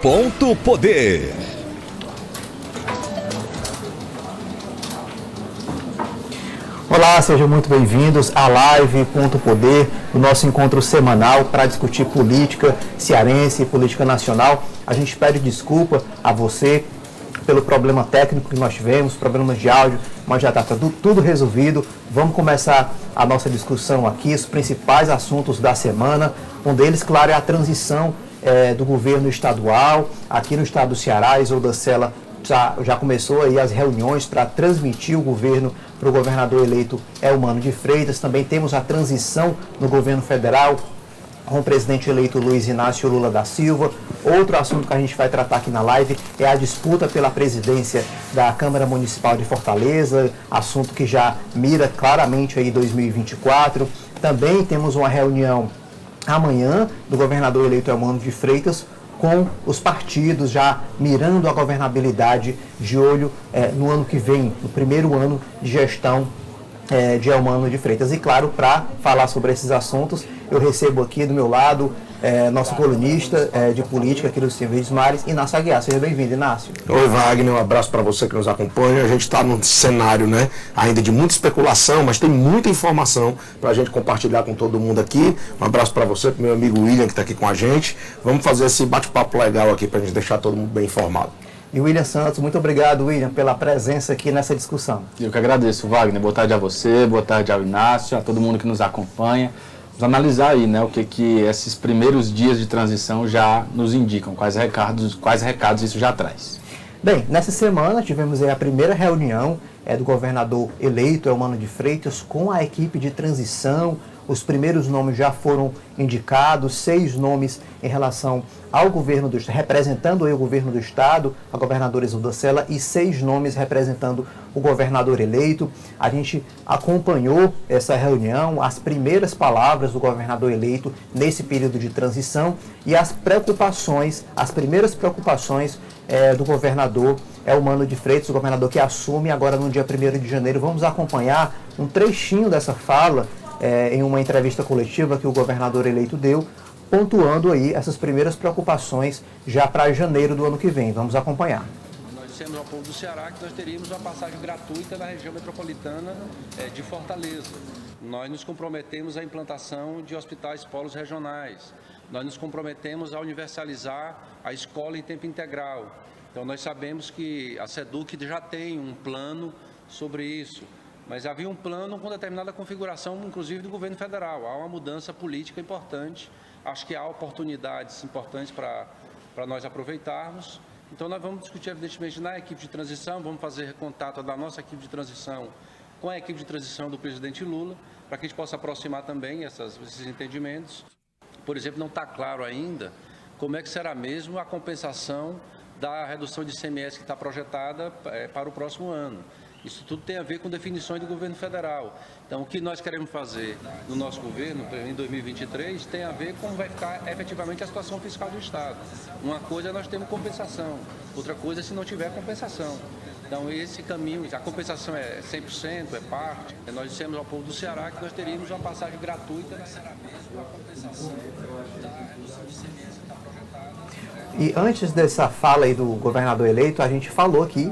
Ponto Poder. Olá, sejam muito bem-vindos à live Ponto Poder, o nosso encontro semanal para discutir política cearense e política nacional. A gente pede desculpa a você pelo problema técnico que nós tivemos, problemas de áudio, mas já está tudo resolvido. Vamos começar a nossa discussão aqui, os principais assuntos da semana. Um deles, claro, é a transição do governo estadual. Aqui no estado do Ceará, Isolda Sela já começou aí as reuniões para transmitir o governo para o governador eleito Eumano de Freitas. Também temos a transição no governo federal com o presidente eleito Luiz Inácio Lula da Silva. Outro assunto que a gente vai tratar aqui na live é a disputa pela presidência da Câmara Municipal de Fortaleza, assunto que já mira claramente aí 2024. Também temos uma reunião amanhã do governador eleito Eumano de Freitas com os partidos já mirando a governabilidade de olho no ano que vem, no primeiro ano de gestão de Eumano de Freitas. E claro, para falar sobre esses assuntos, eu recebo aqui do meu lado nosso colunista de política aqui do Verdes Mares, Inácio Aguiar. Seja bem-vindo, Inácio. Oi, Wagner, um abraço para você que nos acompanha. A gente está num cenário, ainda de muita especulação, mas tem muita informação para a gente compartilhar com todo mundo aqui. Um abraço para você, para meu amigo William, que está aqui com a gente. Vamos fazer esse bate-papo legal aqui para a gente deixar todo mundo bem informado. E o William Santos, muito obrigado, William, pela presença aqui nessa discussão. Eu que agradeço, Wagner. Boa tarde a você, boa tarde ao Inácio, a todo mundo que nos acompanha. Vamos analisar aí, o que esses primeiros dias de transição já nos indicam, quais recados isso já traz. Bem, nessa semana tivemos aí a primeira reunião do governador eleito Eumano de Freitas com a equipe de transição. Os primeiros nomes já foram indicados, 6 nomes em relação ao governo do estado, representando aí o governo do estado, a governadora Isolda Sela, e 6 nomes representando o governador eleito. A gente acompanhou essa reunião, as primeiras palavras do governador eleito nesse período de transição e as primeiras preocupações do governador Eumano de Freitas, o governador que assume agora no dia 1º de janeiro. Vamos acompanhar um trechinho dessa fala em uma entrevista coletiva que o governador eleito deu, pontuando aí essas primeiras preocupações já para janeiro do ano que vem. Vamos acompanhar. Nós dissemos ao povo do Ceará que nós teríamos uma passagem gratuita na região metropolitana de Fortaleza. Nós nos comprometemos à implantação de hospitais polos regionais. Nós nos comprometemos a universalizar a escola em tempo integral. Então nós sabemos que a SEDUC já tem um plano sobre isso. Mas havia um plano com determinada configuração, inclusive do governo federal. Há uma mudança política importante. Acho que há oportunidades importantes para nós aproveitarmos. Então, nós vamos discutir, evidentemente, na equipe de transição. Vamos fazer contato da nossa equipe de transição com a equipe de transição do presidente Lula, para que a gente possa aproximar também esses entendimentos. Por exemplo, não está claro ainda como é que será mesmo a compensação da redução de ICMS que está projetada para o próximo ano. Isso tudo tem a ver com definições do governo federal. Então, o que nós queremos fazer no nosso governo em 2023 tem a ver com como vai ficar efetivamente a situação fiscal do Estado. Uma coisa é nós termos compensação, outra coisa é se não tiver compensação. Então, esse caminho, a compensação é 100%, é parte. Nós dissemos ao povo do Ceará que nós teríamos uma passagem gratuita na uma compensação da redução de ICMS que está projetada. E antes dessa fala aí do governador eleito, a gente falou aqui,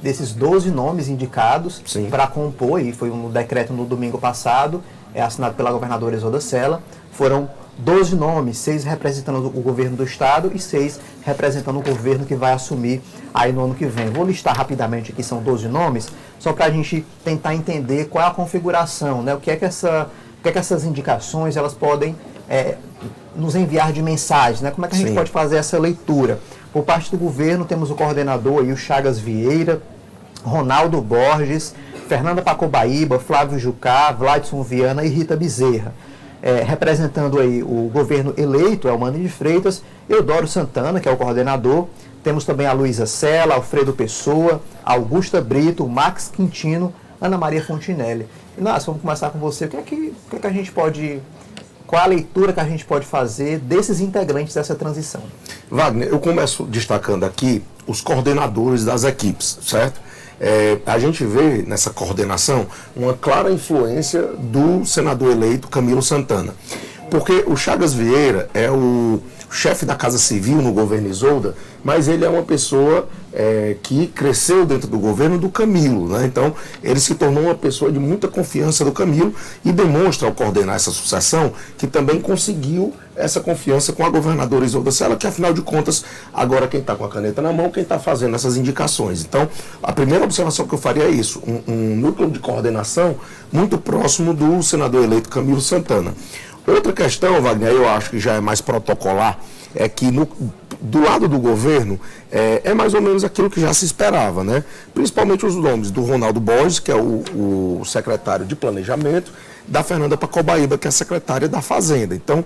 desses 12 nomes indicados para compor, e foi um decreto no domingo passado, assinado pela governadora Isolda Sela. Foram 12 nomes, 6 representando o governo do estado e 6 representando o governo que vai assumir aí no ano que vem. Vou listar rapidamente aqui, são 12 nomes, só para a gente tentar entender qual é a configuração, o que é que essas indicações elas podem nos enviar de mensagens, como é que a gente pode fazer essa leitura. Por parte do governo, temos o coordenador aí, o Chagas Vieira, Ronaldo Borges, Fernanda Pacobaíba, Flávio Jucá, Vladson Viana e Rita Bezerra. Representando aí o governo eleito, Eumano de Freitas, Eudoro Santana, que é o coordenador. Temos também a Luísa Sela, Alfredo Pessoa, Augusta Brito, Max Quintino, Ana Maria Fontinelli. Inácio, vamos começar com você. O que é que a gente pode... Qual a leitura que a gente pode fazer desses integrantes dessa transição? Wagner, eu começo destacando aqui os coordenadores das equipes, certo? A gente vê nessa coordenação uma clara influência do senador eleito Camilo Santana. Porque o Chagas Vieira é o chefe da Casa Civil no governo Isolda, mas ele é uma pessoa que cresceu dentro do governo do Camilo, né? Então, ele se tornou uma pessoa de muita confiança do Camilo e demonstra, ao coordenar essa sucessão, que também conseguiu essa confiança com a governadora Isolda Sela, que, afinal de contas, agora quem está com a caneta na mão, quem está fazendo essas indicações. Então, a primeira observação que eu faria é isso, um núcleo de coordenação muito próximo do senador eleito Camilo Santana. Outra questão, Wagner, eu acho que já é mais protocolar, é que do lado do governo é mais ou menos aquilo que já se esperava, né? Principalmente os nomes do Ronaldo Borges, que é o secretário de Planejamento, da Fernanda Pacobaíba, que é a secretária da Fazenda. Então,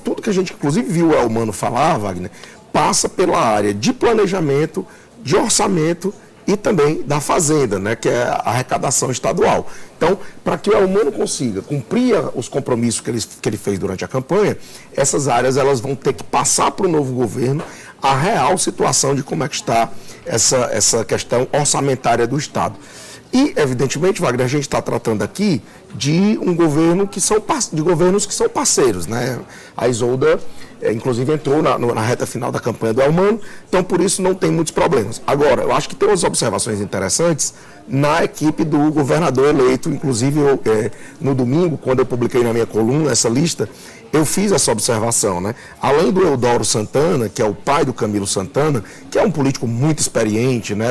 tudo que a gente, inclusive, viu o Elmano falar, Wagner, passa pela área de planejamento, de orçamento e também da Fazenda, né, que é a arrecadação estadual. Então, para que o Elmano consiga cumprir os compromissos que ele fez durante a campanha, essas áreas elas vão ter que passar para o novo governo a real situação de como é que está essa questão orçamentária do Estado. E, evidentemente, Wagner, a gente está tratando aqui de um governo de governos que são parceiros, né? A Isolda, inclusive, entrou na reta final da campanha do Elmano, então, por isso, não tem muitos problemas. Agora, eu acho que tem umas observações interessantes na equipe do governador eleito, inclusive, no domingo, quando eu publiquei na minha coluna essa lista, eu fiz essa observação, né? Além do Eudoro Santana, que é o pai do Camilo Santana, que é um político muito experiente, né?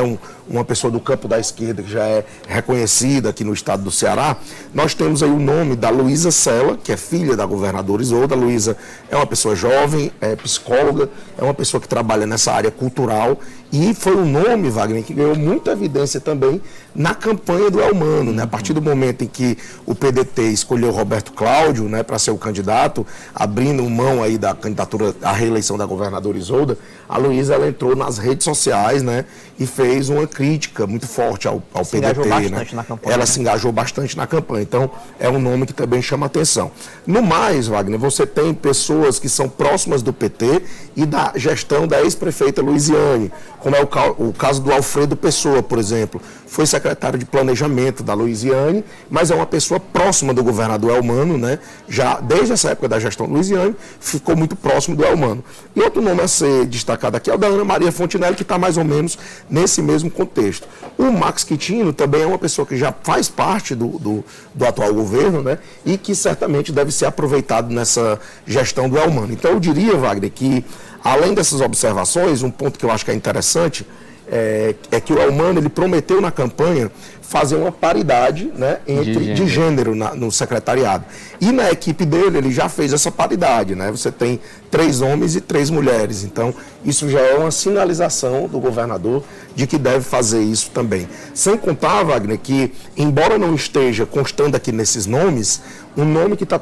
Uma pessoa do campo da esquerda que já é reconhecida aqui no estado do Ceará, nós temos aí o nome da Luísa Sela, que é filha da governadora Isolda. A Luísa é uma pessoa jovem, é psicóloga, é uma pessoa que trabalha nessa área cultural e foi um nome, Wagner, que ganhou muita evidência também na campanha do Elmano, né? A partir do momento em que o PDT escolheu Roberto Cláudio, né, para ser o candidato, abrindo mão aí da candidatura à reeleição da governadora Isolda, a Luísa, ela entrou nas redes sociais, né, e fez uma crítica muito forte ao PDT. Se engajou bastante na campanha. Ela se engajou bastante na campanha, então é um nome que também chama atenção. No mais, Wagner, você tem pessoas que são próximas do PT e da gestão da ex-prefeita Luiziane, como é o caso do Alfredo Pessoa, por exemplo. Foi secretário de Planejamento da Luiziane, mas é uma pessoa próxima do governador Elmano, né? Já desde essa época da gestão do Luiziane, ficou muito próximo do Elmano. E outro nome a ser destacado aqui é o da Ana Maria Fontinelli, que está mais ou menos nesse mesmo contexto. O Max Quintino também é uma pessoa que já faz parte do atual governo, né? E que certamente deve ser aproveitado nessa gestão do Elmano. Então eu diria, Wagner, que além dessas observações, um ponto que eu acho que é interessante é que o Elmano, ele prometeu na campanha fazer uma paridade, né, de gênero no secretariado. E na equipe dele, ele já fez essa paridade, né? Você tem 3 homens e 3 mulheres. Então, isso já é uma sinalização do governador de que deve fazer isso também. Sem contar, Wagner, que, embora não esteja constando aqui nesses nomes, um nome que está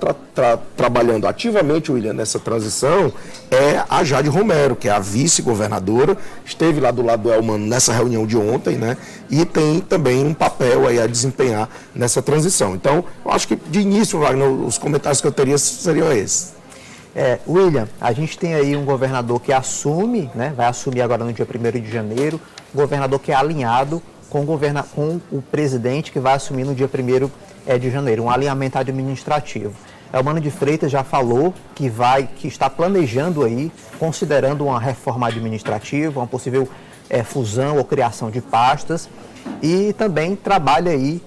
trabalhando ativamente, William, nessa transição é a Jade Romero, que é a vice-governadora, esteve lá do lado do Elmano nessa reunião de ontem, né? E tem também um papel aí a desempenhar nessa transição. Então, eu acho que de início, Wagner, os comentários que eu teria seriam esses. William, a gente tem aí um governador que assume, né? Vai assumir agora no dia 1º de janeiro, um governador que é alinhado com o presidente que vai assumir no dia 1º de janeiro, um alinhamento administrativo. Elmano de Freitas já falou que está planejando aí, considerando uma reforma administrativa, uma possível fusão ou criação de pastas, e também trabalha aí,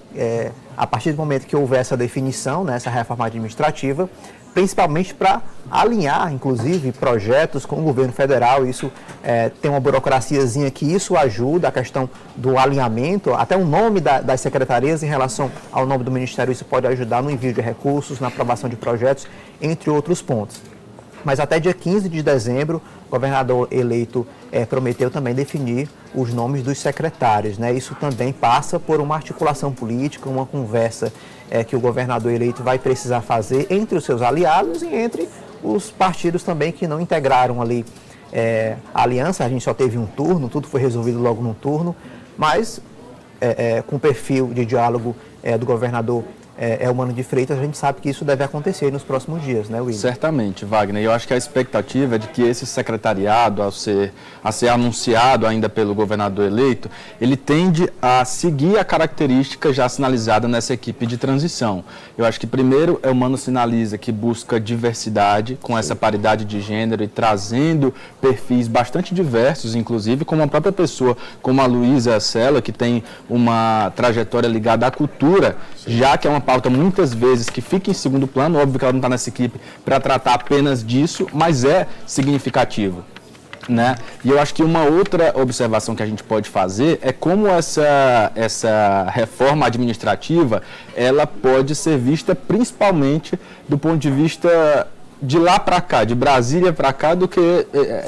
a partir do momento que houver essa definição, né, essa reforma administrativa, principalmente para alinhar, inclusive, projetos com o governo federal. Isso tem uma burocraciazinha que isso ajuda, a questão do alinhamento, até o nome das secretarias em relação ao nome do Ministério, isso pode ajudar no envio de recursos, na aprovação de projetos, entre outros pontos. Mas até dia 15 de dezembro, o governador eleito prometeu também definir os nomes dos secretários, né? Isso também passa por uma articulação política, uma conversa que o governador eleito vai precisar fazer entre os seus aliados e entre os partidos também que não integraram ali a aliança. A gente só teve um turno, tudo foi resolvido logo num turno, mas com o perfil de diálogo do governador Elmano de Freitas, a gente sabe que isso deve acontecer nos próximos dias, né, William? Certamente, Wagner. Eu acho que a expectativa é de que esse secretariado, a ser anunciado ainda pelo governador eleito, ele tende a seguir a característica já sinalizada nessa equipe de transição. Eu acho que, primeiro, Elmano sinaliza que busca diversidade, com essa paridade de gênero e trazendo perfis bastante diversos, inclusive, como a própria pessoa, como a Luísa Sela, que tem uma trajetória ligada à cultura, já que é uma pauta muitas vezes que fica em segundo plano, óbvio que ela não está nessa equipe para tratar apenas disso, mas é significativo, né? E eu acho que uma outra observação que a gente pode fazer é como essa reforma administrativa, ela pode ser vista principalmente do ponto de vista de lá para cá, de Brasília para cá, do que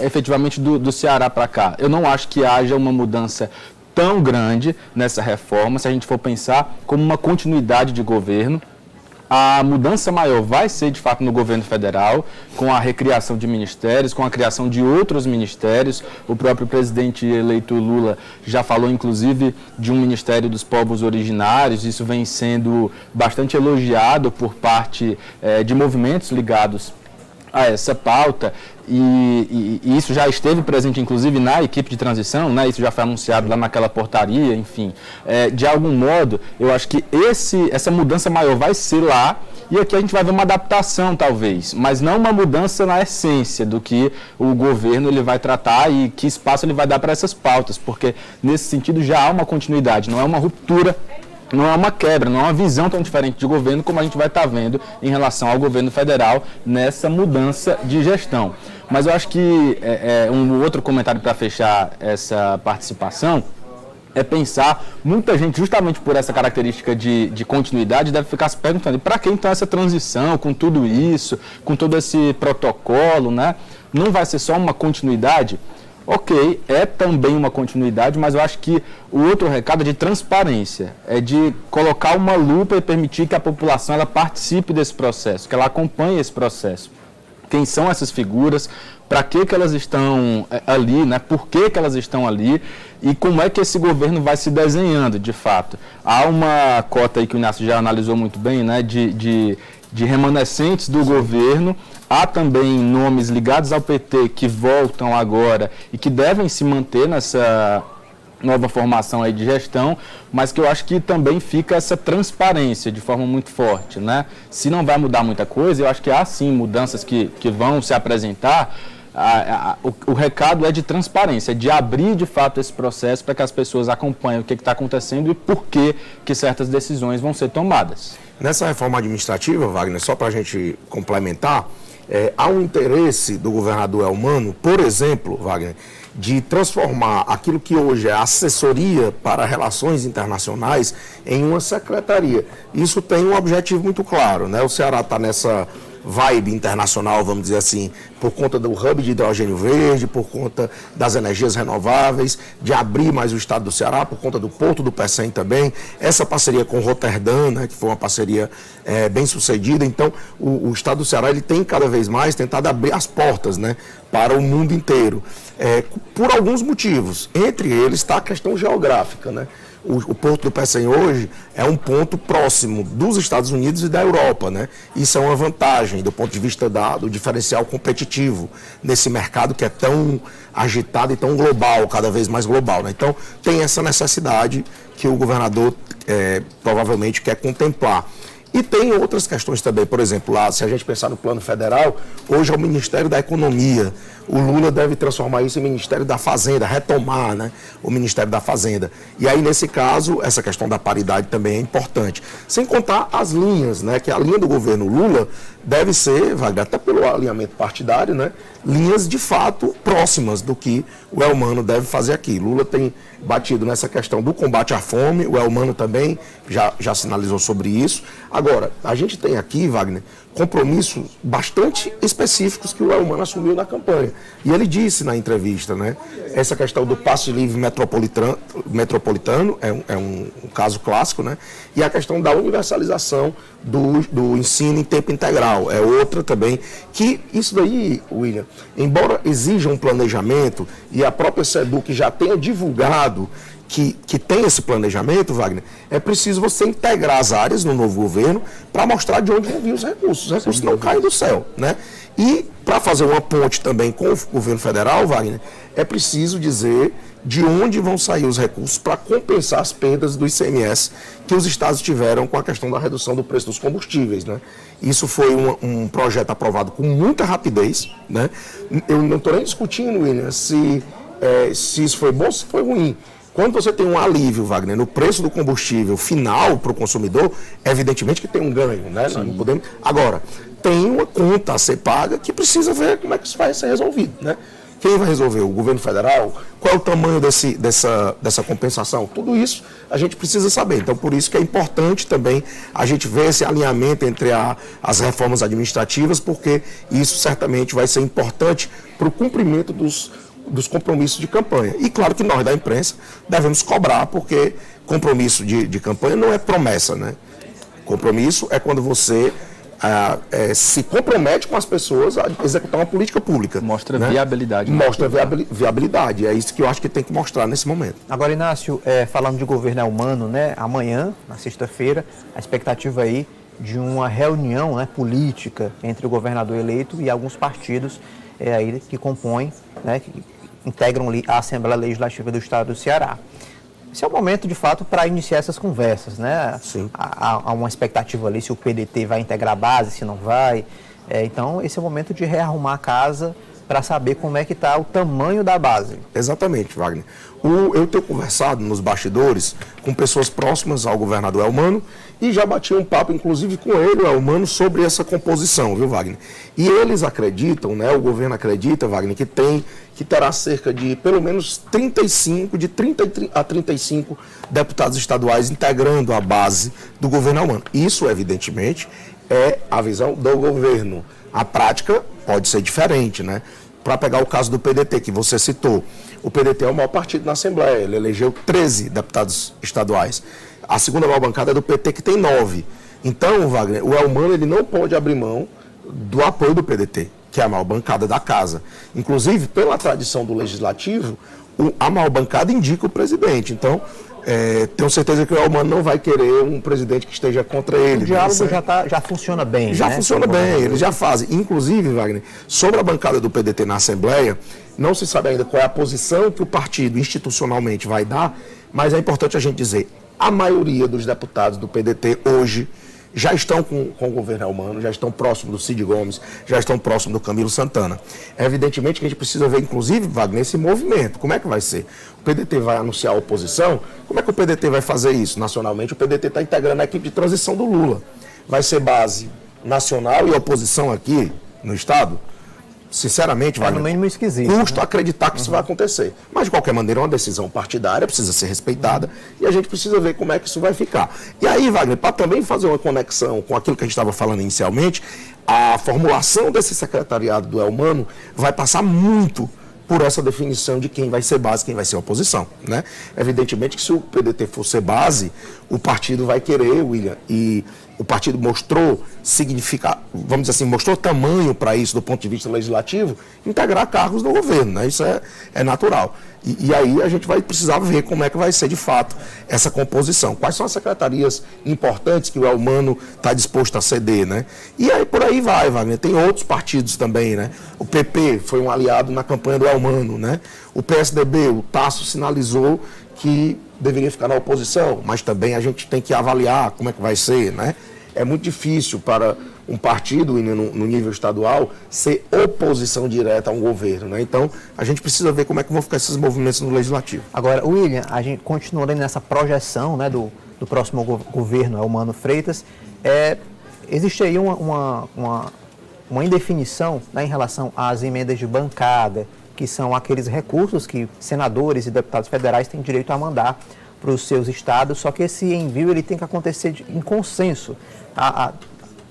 efetivamente do Ceará para cá. Eu não acho que haja uma mudança tão grande nessa reforma, se a gente for pensar como uma continuidade de governo. A mudança maior vai ser, de fato, no governo federal, com a recriação de ministérios, com a criação de outros ministérios. O próprio presidente eleito Lula já falou, inclusive, de um Ministério dos Povos Originários. Isso vem sendo bastante elogiado por parte de movimentos ligados a essa pauta. E isso já esteve presente, inclusive, na equipe de transição, né? Isso já foi anunciado lá naquela portaria, enfim. De algum modo, eu acho que essa mudança maior vai ser lá, e aqui a gente vai ver uma adaptação, talvez, mas não uma mudança na essência do que o governo ele vai tratar e que espaço ele vai dar para essas pautas, porque, nesse sentido, já há uma continuidade, não é uma ruptura, não é uma quebra, não é uma visão tão diferente de governo como a gente vai estar vendo em relação ao governo federal nessa mudança de gestão. Mas eu acho que um outro comentário para fechar essa participação é pensar, muita gente, justamente por essa característica de continuidade, deve ficar se perguntando, para que então essa transição, com tudo isso, com todo esse protocolo, né? Não vai ser só uma continuidade? Ok, é também uma continuidade, mas eu acho que o outro recado é de transparência, é de colocar uma lupa e permitir que a população ela participe desse processo, que ela acompanhe esse processo. Quem são essas figuras, para que elas estão ali, né? Por que elas estão ali e como é que esse governo vai se desenhando, de fato. Há uma cota aí que o Inácio já analisou muito bem, né? De remanescentes do governo. Há também nomes ligados ao PT que voltam agora e que devem se manter nessa nova formação aí de gestão, mas que eu acho que também fica essa transparência de forma muito forte, né? Se não vai mudar muita coisa, eu acho que há sim mudanças que vão se apresentar. O recado é de transparência, de abrir de fato esse processo para que as pessoas acompanhem o que está acontecendo e por que certas decisões vão ser tomadas. Nessa reforma administrativa, Wagner, só para a gente complementar, há um interesse do governador Elmano, por exemplo, Wagner, de transformar aquilo que hoje é assessoria para relações internacionais em uma secretaria. Isso tem um objetivo muito claro, né? O Ceará está nessa vibe internacional, vamos dizer assim, por conta do hub de hidrogênio verde, por conta das energias renováveis, de abrir mais o estado do Ceará, por conta do Porto do Pecém também, essa parceria com Roterdã, né, que foi uma parceria bem sucedida. Então, o estado do Ceará ele tem cada vez mais tentado abrir as portas, né, para o mundo inteiro, por alguns motivos. Entre eles está a questão geográfica, né? O Porto do Pecém hoje é um ponto próximo dos Estados Unidos e da Europa, né? Isso é uma vantagem do ponto de vista do diferencial competitivo nesse mercado que é tão agitado e tão global, cada vez mais global, né? Então, tem essa necessidade que o governador provavelmente quer contemplar. E tem outras questões também, por exemplo, lá, se a gente pensar no plano federal, hoje é o Ministério da Economia. O Lula deve transformar isso em Ministério da Fazenda, retomar, né, o Ministério da Fazenda. E aí, nesse caso, essa questão da paridade também é importante. Sem contar as linhas, né, que a linha do governo Lula deve ser, até pelo alinhamento partidário, né, linhas de fato próximas do que o Elmano deve fazer aqui. Lula tem batido nessa questão do combate à fome, o Elmano também já sinalizou sobre isso. Agora, a gente tem aqui, Wagner, compromissos bastante específicos que o Elmano assumiu na campanha. E ele disse na entrevista, né, essa questão do passe livre metropolitano é um caso clássico, né, e a questão da universalização do ensino em tempo integral é outra também, que isso daí, William, embora exija um planejamento e a própria SEDUC já tenha divulgado que tem esse planejamento, Wagner, é preciso você integrar as áreas no novo governo para mostrar de onde vão vir os recursos. Os recursos não caem do céu, né? E para fazer uma ponte também com o governo federal, Wagner, é preciso dizer de onde vão sair os recursos para compensar as perdas do ICMS que os estados tiveram com a questão da redução do preço dos combustíveis, né? Isso foi um projeto aprovado com muita rapidez, né? Eu não estou nem discutindo, William, se isso foi bom ou se foi ruim. Quando você tem um alívio, Wagner, no preço do combustível final para o consumidor, evidentemente que tem um ganho, né? Não podemos... Agora, tem uma conta a ser paga que precisa ver como é que isso vai ser resolvido, né? Quem vai resolver? O governo federal? Qual é o tamanho dessa compensação? Tudo isso a gente precisa saber. Então, por isso que é importante também a gente ver esse alinhamento entre as reformas administrativas, porque isso certamente vai ser importante para o cumprimento dos compromissos de campanha. E claro que nós da imprensa devemos cobrar, porque compromisso de campanha não é promessa, né? Compromisso é quando você se compromete com as pessoas a executar uma política pública. Mostra, né? Viabilidade. Mostra viabilidade. É isso que eu acho que tem que mostrar nesse momento. Agora, Inácio, falando de governo humano, né? Amanhã, na sexta-feira, a expectativa aí de uma reunião, né, política entre o governador eleito e alguns partidos aí que compõem, né, que integram a Assembleia Legislativa do Estado do Ceará. Esse é o momento, de fato, para iniciar essas conversas, né? Sim. Há uma expectativa ali se o PDT vai integrar a base, se não vai. Então, esse é o momento de rearrumar a casa para saber como é que está o tamanho da base. Exatamente, Wagner. Eu tenho conversado nos bastidores com pessoas próximas ao governador Elmano e já bati um papo, inclusive, com ele, o Elmano, sobre essa composição, viu, Wagner? E eles acreditam, né, o governo acredita, Wagner, que terá cerca de, pelo menos, 30 a 35 deputados estaduais integrando a base do governo Elmano. Isso, evidentemente, é a visão do governo. A prática pode ser diferente, né? Para pegar o caso do PDT, que você citou. O PDT é o maior partido na Assembleia, ele elegeu 13 deputados estaduais. A segunda maior bancada é do PT, que tem 9. Então, Wagner, o Elmano ele não pode abrir mão do apoio do PDT, que é a maior bancada da casa. Inclusive, pela tradição do Legislativo, a maior bancada indica o presidente. Então, tenho certeza que o Elmano não vai querer um presidente que esteja contra ele. O diálogo já funciona bem. Já, né? Funciona bem, eles já fazem. Inclusive, Wagner, sobre a bancada do PDT na Assembleia, não se sabe ainda qual é a posição que o partido institucionalmente vai dar, mas é importante a gente dizer, a maioria dos deputados do PDT hoje já estão com o governo Elmano, já estão próximos do Cid Gomes, já estão próximos do Camilo Santana. Evidentemente que a gente precisa ver, inclusive, Wagner, esse movimento. Como é que vai ser? O PDT vai anunciar a oposição? Como é que o PDT vai fazer isso? Nacionalmente, o PDT está integrando a equipe de transição do Lula. Vai ser base nacional e oposição aqui no Estado? Sinceramente, Wagner, no mínimo esquisito, custa acreditar que isso vai acontecer. Mas, de qualquer maneira, é uma decisão partidária, precisa ser respeitada e a gente precisa ver como é que isso vai ficar. E aí, Wagner, para também fazer uma conexão com aquilo que a gente estava falando inicialmente, a formulação desse secretariado do Elmano vai passar muito por essa definição de quem vai ser base, quem vai ser oposição, né? Evidentemente que se o PDT for ser base, o partido vai querer, William, e o partido mostrou vamos dizer assim, mostrou tamanho para isso do ponto de vista legislativo, integrar cargos no governo, né? Isso é natural. E aí a gente vai precisar ver como é que vai ser de fato essa composição. Quais são as secretarias importantes que o Elmano está disposto a ceder, né? E aí por aí vai, Wagner. Tem outros partidos também, né? O PP foi um aliado na campanha do Elmano, né? O PSDB, o Tasso sinalizou que deveria ficar na oposição, mas também a gente tem que avaliar como é que vai ser, né? É muito difícil para um partido no nível estadual ser oposição direta a um governo, né? Então, a gente precisa ver como é que vão ficar esses movimentos no Legislativo. Agora, William, a gente continuando nessa projeção, né, do próximo governo, Elmano Freitas, existe aí uma indefinição, né, em relação às emendas de bancada, que são aqueles recursos que senadores e deputados federais têm direito a mandar para os seus estados, só que esse envio ele tem que acontecer em consenso.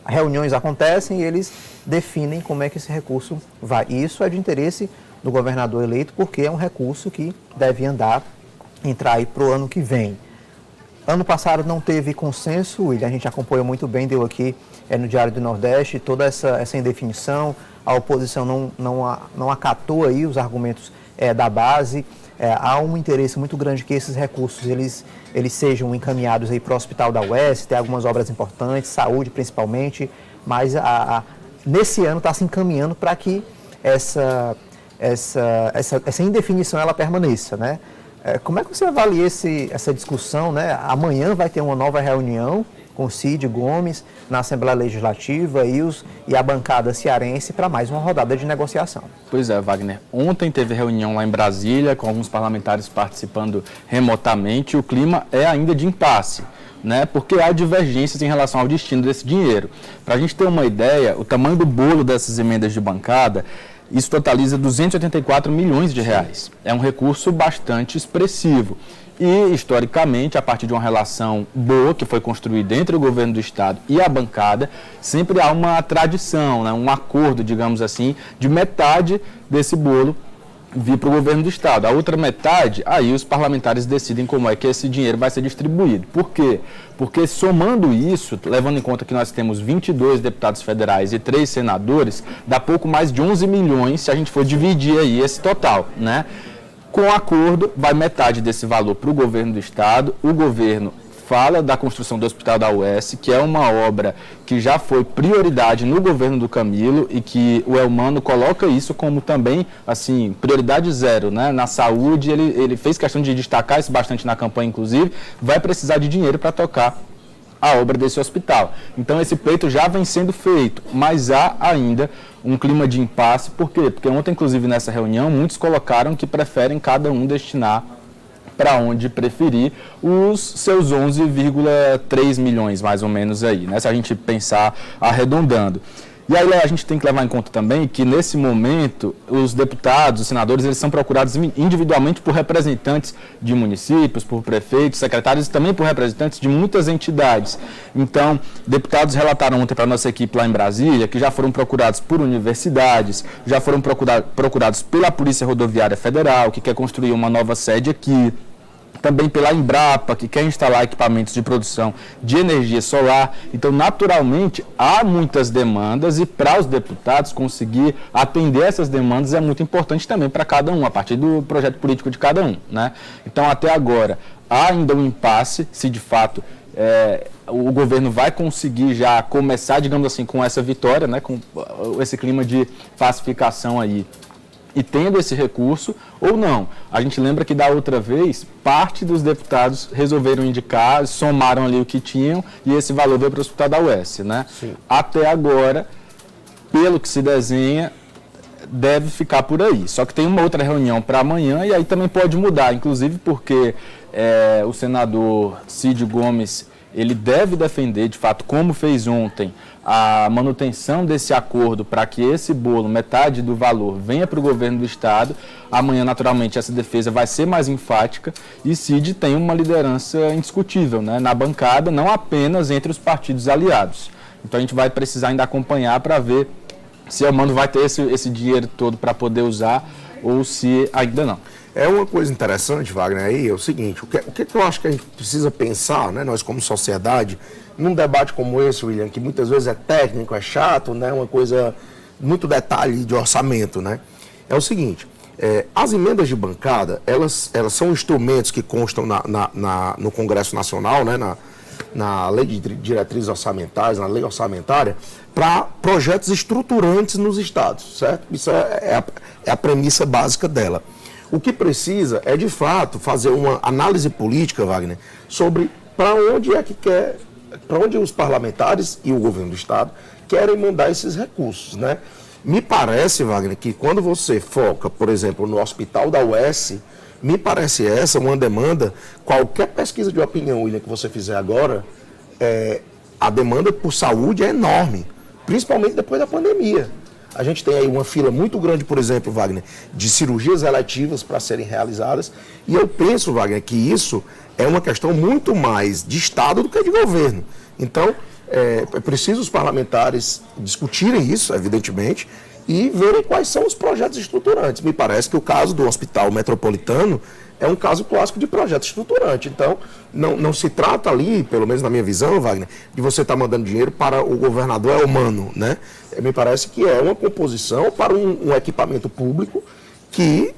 Reuniões acontecem e eles definem como é que esse recurso vai. E isso é de interesse do governador eleito, porque é um recurso que deve entrar aí para o ano que vem. Ano passado não teve consenso, William, a gente acompanhou muito bem, deu aqui no Diário do Nordeste, toda essa indefinição, a oposição não acatou aí os argumentos da base. há um interesse muito grande que esses recursos eles sejam encaminhados para o Hospital da UES, tem algumas obras importantes, saúde principalmente, mas nesse ano está se encaminhando para que essa indefinição ela permaneça, né? Como é que você avalia essa discussão, né? Amanhã vai ter uma nova reunião com o Cid Gomes na Assembleia Legislativa e a bancada cearense para mais uma rodada de negociação. Pois é, Wagner. Ontem teve reunião lá em Brasília, com alguns parlamentares participando remotamente, e o clima é ainda de impasse, né? Porque há divergências em relação ao destino desse dinheiro. Para a gente ter uma ideia, o tamanho do bolo dessas emendas de bancada, isso totaliza 284 milhões de reais. É um recurso bastante expressivo. E, historicamente, a partir de uma relação boa que foi construída entre o governo do Estado e a bancada, sempre há uma tradição, né, um acordo, digamos assim, de metade desse bolo vir para o governo do Estado. A outra metade, aí os parlamentares decidem como é que esse dinheiro vai ser distribuído. Por quê? Porque somando isso, levando em conta que nós temos 22 deputados federais e 3 senadores, dá pouco mais de 11 milhões se a gente for dividir aí esse total, né? Com o acordo, vai metade desse valor para o governo do Estado. O governo fala da construção do Hospital da UES, que é uma obra que já foi prioridade no governo do Camilo e que o Elmano coloca isso como também, assim, prioridade zero, né? Na saúde, ele fez questão de destacar isso bastante na campanha, inclusive, vai precisar de dinheiro para tocar a obra desse hospital. Então, esse pleito já vem sendo feito, mas há ainda um clima de impasse. Por quê? Porque ontem, inclusive, nessa reunião, muitos colocaram que preferem cada um destinar para onde preferir os seus 11,3 milhões, mais ou menos aí, né? Se a gente pensar arredondando. E aí a gente tem que levar em conta também que, nesse momento, os deputados, os senadores, eles são procurados individualmente por representantes de municípios, por prefeitos, secretários e também por representantes de muitas entidades. Então, deputados relataram ontem para a nossa equipe lá em Brasília que já foram procurados por universidades, já foram procurados pela Polícia Rodoviária Federal, que quer construir uma nova sede aqui, também pela Embrapa, que quer instalar equipamentos de produção de energia solar. Então, naturalmente, há muitas demandas e para os deputados conseguir atender essas demandas é muito importante também para cada um, a partir do projeto político de cada um, né? Então, até agora, há ainda um impasse, se de fato o governo vai conseguir já começar, digamos assim, com essa vitória, né, com esse clima de pacificação aí, e tendo esse recurso ou não. A gente lembra que da outra vez, parte dos deputados resolveram indicar, somaram ali o que tinham e esse valor veio para o Hospital da UES, né? Sim. Até agora, pelo que se desenha, deve ficar por aí. Só que tem uma outra reunião para amanhã e aí também pode mudar, inclusive porque o senador Cid Gomes, ele deve defender, de fato, como fez ontem, a manutenção desse acordo para que esse bolo, metade do valor, venha para o governo do Estado. Amanhã, naturalmente, essa defesa vai ser mais enfática e Cid tem uma liderança indiscutível, né, na bancada, não apenas entre os partidos aliados. Então, a gente vai precisar ainda acompanhar para ver se o Elmano vai ter esse dinheiro todo para poder usar ou se ainda não. É uma coisa interessante, Wagner, aí é o seguinte, o que eu acho que a gente precisa pensar, né, nós como sociedade, num debate como esse, William, que muitas vezes é técnico, é chato, né, uma coisa, muito detalhe de orçamento, né, é o seguinte, as emendas de bancada, elas são instrumentos que constam no Congresso Nacional, né, na Lei de Diretrizes Orçamentárias, na Lei Orçamentária, para projetos estruturantes nos estados, certo? Isso é a premissa básica dela. O que precisa é, de fato, fazer uma análise política, Wagner, sobre para onde os parlamentares e o governo do Estado querem mandar esses recursos, né? Me parece, Wagner, que quando você foca, por exemplo, no Hospital da UES, me parece essa uma demanda, qualquer pesquisa de opinião, William, que você fizer agora, a demanda por saúde é enorme, principalmente depois da pandemia. A gente tem aí uma fila muito grande, por exemplo, Wagner, de cirurgias eletivas para serem realizadas. E eu penso, Wagner, que isso é uma questão muito mais de Estado do que de governo. Então, é preciso os parlamentares discutirem isso, evidentemente, e verem quais são os projetos estruturantes. Me parece que o caso do Hospital Metropolitano é um caso clássico de projeto estruturante. Então, não se trata ali, pelo menos na minha visão, Wagner, de você estar mandando dinheiro para o governador Elmano, né? Me parece que é uma composição para um equipamento público que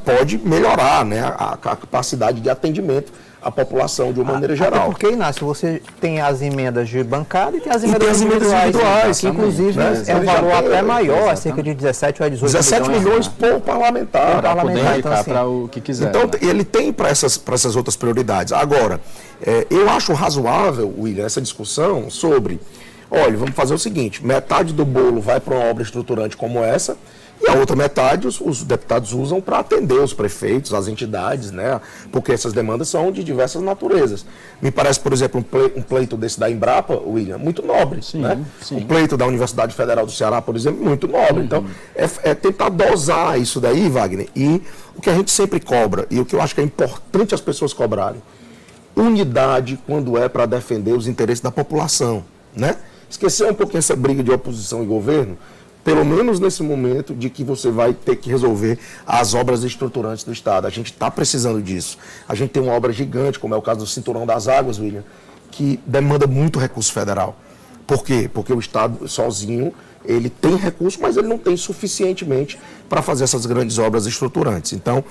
pode melhorar, né, a capacidade de atendimento à população de uma maneira geral. Até porque, Inácio, você tem as emendas de bancada e tem as E tem emendas as emendas individuais, que inclusive né? é um Ele já valor tem, até maior, exatamente. cerca de 17 ou 18 17 milhões por parlamentar. Para poder Parlamentar, indicar então, assim, para o que quiser. Então, né? ele tem para essas outras prioridades. Agora, eu acho razoável, William, essa discussão sobre, olha, vamos fazer o seguinte, metade do bolo vai para uma obra estruturante como essa, e a outra metade os deputados usam para atender os prefeitos, as entidades, né? Porque essas demandas são de diversas naturezas. Me parece, por exemplo, um pleito desse da Embrapa, William, muito nobre. Sim, né? sim. O pleito da Universidade Federal do Ceará, por exemplo, muito nobre. Então, é tentar dosar isso daí, Wagner, e o que a gente sempre cobra, e o que eu acho que é importante as pessoas cobrarem, unidade quando é para defender os interesses da população, né? Esquecer um pouquinho essa briga de oposição e governo, pelo menos nesse momento de que você vai ter que resolver as obras estruturantes do Estado. A gente está precisando disso. A gente tem uma obra gigante, como é o caso do Cinturão das Águas, William, que demanda muito recurso federal. Por quê? Porque o Estado sozinho, ele tem recurso, mas ele não tem suficientemente para fazer essas grandes obras estruturantes. Então,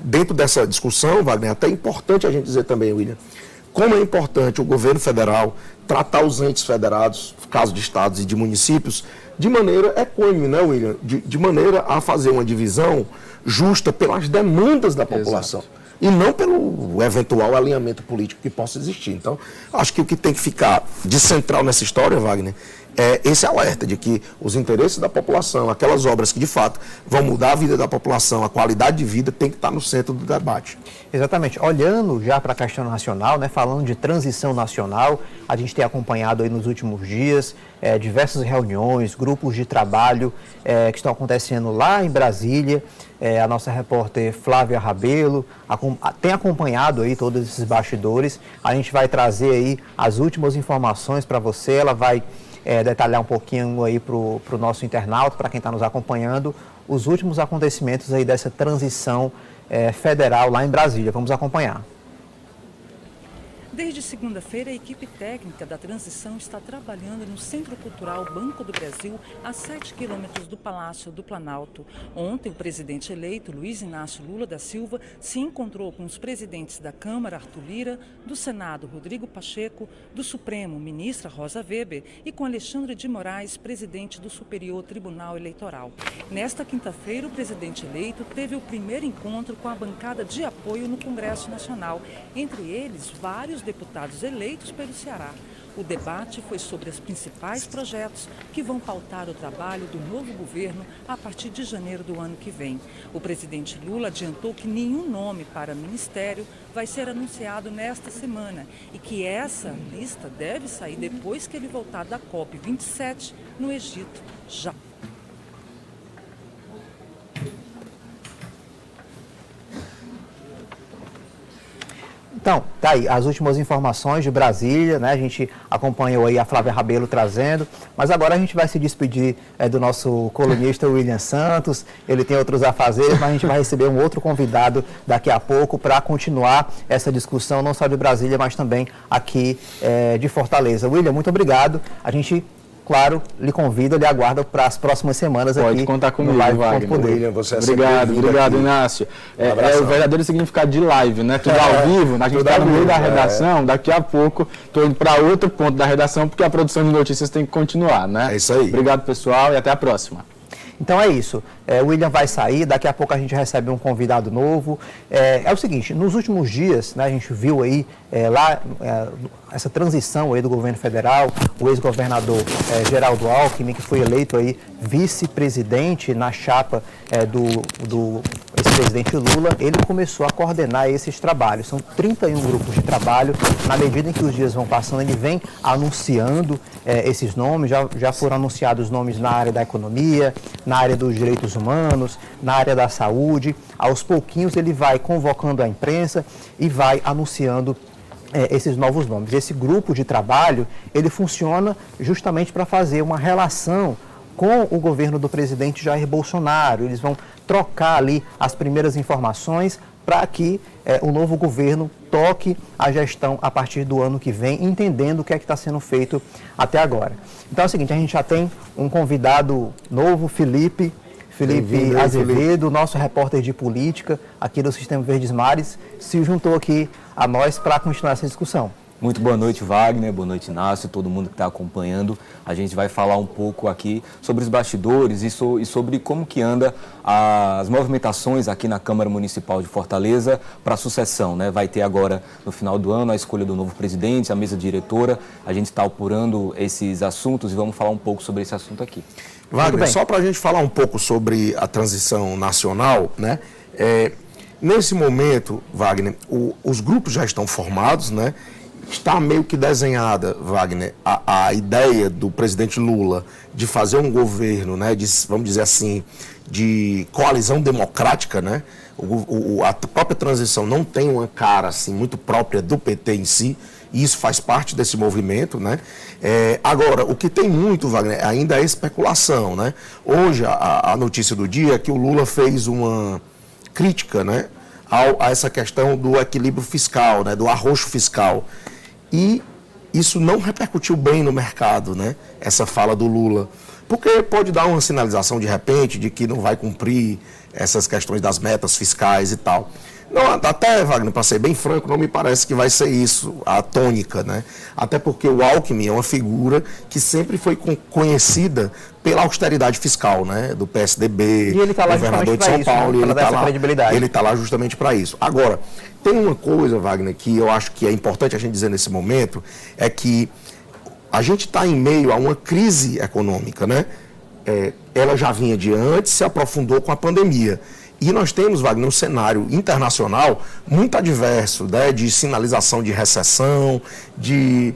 dentro dessa discussão, Wagner, é até importante a gente dizer também, William, como é importante o governo federal tratar os entes federados, caso de estados e de municípios, de maneira equânime, né, William? De maneira a fazer uma divisão justa pelas demandas da população. Exato. E não pelo eventual alinhamento político que possa existir. Então, acho que o que tem que ficar de central nessa história, Wagner, é esse alerta de que os interesses da população, aquelas obras que de fato vão mudar a vida da população, a qualidade de vida, tem que estar no centro do debate. Exatamente. Olhando já para a questão nacional, né, falando de transição nacional, a gente tem acompanhado aí nos últimos dias diversas reuniões, grupos de trabalho que estão acontecendo lá em Brasília. A nossa repórter Flávia Rabelo tem acompanhado aí todos esses bastidores. A gente vai trazer aí as últimas informações para você. Ela vai detalhar um pouquinho aí para o nosso internauta, para quem está nos acompanhando, os últimos acontecimentos aí dessa transição federal lá em Brasília. Vamos acompanhar. Desde segunda-feira, a equipe técnica da transição está trabalhando no Centro Cultural Banco do Brasil, a 7 quilômetros do Palácio do Planalto. Ontem, o presidente eleito, Luiz Inácio Lula da Silva, se encontrou com os presidentes da Câmara, Arthur Lira, do Senado, Rodrigo Pacheco, do Supremo, ministra Rosa Weber, e com Alexandre de Moraes, presidente do Superior Tribunal Eleitoral. Nesta quinta-feira, o presidente eleito teve o primeiro encontro com a bancada de apoio no Congresso Nacional, entre eles vários deputados eleitos pelo Ceará. O debate foi sobre os principais projetos que vão pautar o trabalho do novo governo a partir de janeiro do ano que vem. O presidente Lula adiantou que nenhum nome para ministério vai ser anunciado nesta semana e que essa lista deve sair depois que ele voltar da COP27 no Egito, já. Então, tá aí as últimas informações de Brasília, né? A gente acompanhou aí a Flávia Rabelo trazendo, mas agora a gente vai se despedir do nosso colunista William Santos. Ele tem outros afazeres, mas a gente vai receber um outro convidado daqui a pouco para continuar essa discussão, não só de Brasília, mas também aqui de Fortaleza. William, muito obrigado. A gente, claro, lhe convida, lhe aguarda para as próximas semanas aqui. Pode contar comigo, no Live Wagner. Poder. William, você é Obrigado, sempre obrigado, aqui. Inácio. É abração. o verdadeiro significado de live, né? Tudo ao vivo, a gente tudo está ao no meio vivo, da redação, daqui a pouco estou indo para outro ponto da redação, porque a produção de notícias tem que continuar, né? É isso aí. Obrigado, pessoal, e até a próxima. Então é isso, o William vai sair, daqui a pouco a gente recebe um convidado novo. É o seguinte, nos últimos dias, né, a gente viu aí essa transição aí do governo federal, o ex-governador Geraldo Alckmin, que foi eleito aí vice-presidente na chapa do ex-presidente Lula, ele começou a coordenar esses trabalhos. São 31 grupos de trabalho, na medida em que os dias vão passando, ele vem anunciando esses nomes, já foram anunciados nomes na área da economia, na área dos direitos humanos, na área da saúde. Aos pouquinhos ele vai convocando a imprensa e vai anunciando esses novos nomes. Esse grupo de trabalho, ele funciona justamente para fazer uma relação com o governo do presidente Jair Bolsonaro. Eles vão trocar ali as primeiras informações para que o novo governo toque a gestão a partir do ano que vem, entendendo o que é que está sendo feito até agora. Então é o seguinte, a gente já tem um convidado novo, Felipe Felipe Azevedo, nosso repórter de política aqui do Sistema Verdes Mares, se juntou aqui a nós para continuar essa discussão. Muito boa noite, Wagner, boa noite, Inácio, todo mundo que está acompanhando. A gente vai falar um pouco aqui sobre os bastidores e sobre como que anda as movimentações aqui na Câmara Municipal de Fortaleza para a sucessão, né? Vai ter agora, no final do ano, a escolha do novo presidente, a mesa diretora. A gente está apurando esses assuntos e vamos falar um pouco sobre esse assunto aqui. Wagner, só para a gente falar um pouco sobre a transição nacional, né? Nesse momento, Wagner, os grupos já estão formados, né? Está meio que desenhada, Wagner, a ideia do presidente Lula de fazer um governo, né, vamos dizer assim, de coalizão democrática, né? A própria transição não tem uma cara assim, muito própria do PT em si, e isso faz parte desse movimento, né? Agora, o que tem muito, Wagner, ainda é especulação, né? Hoje, a notícia do dia é que o Lula fez uma crítica, né, a essa questão do equilíbrio fiscal, né, do arroxo fiscal. E isso não repercutiu bem no mercado, né? Essa fala do Lula. Porque pode dar uma sinalização, de repente, de que não vai cumprir essas questões das metas fiscais e tal. Não, até, Wagner, para ser bem franco, não me parece que vai ser isso a tônica, né? Até porque o Alckmin é uma figura que sempre foi conhecida pela austeridade fiscal, né? Do PSDB, e ele tá lá governador de São Paulo, né? Ele está lá justamente para isso. Agora, tem uma coisa, Wagner, que eu acho que é importante a gente dizer nesse momento, é que a gente está em meio a uma crise econômica, né? Ela já vinha de antes, se aprofundou com a pandemia. E nós temos, Wagner, um cenário internacional muito adverso, né, de sinalização de recessão, de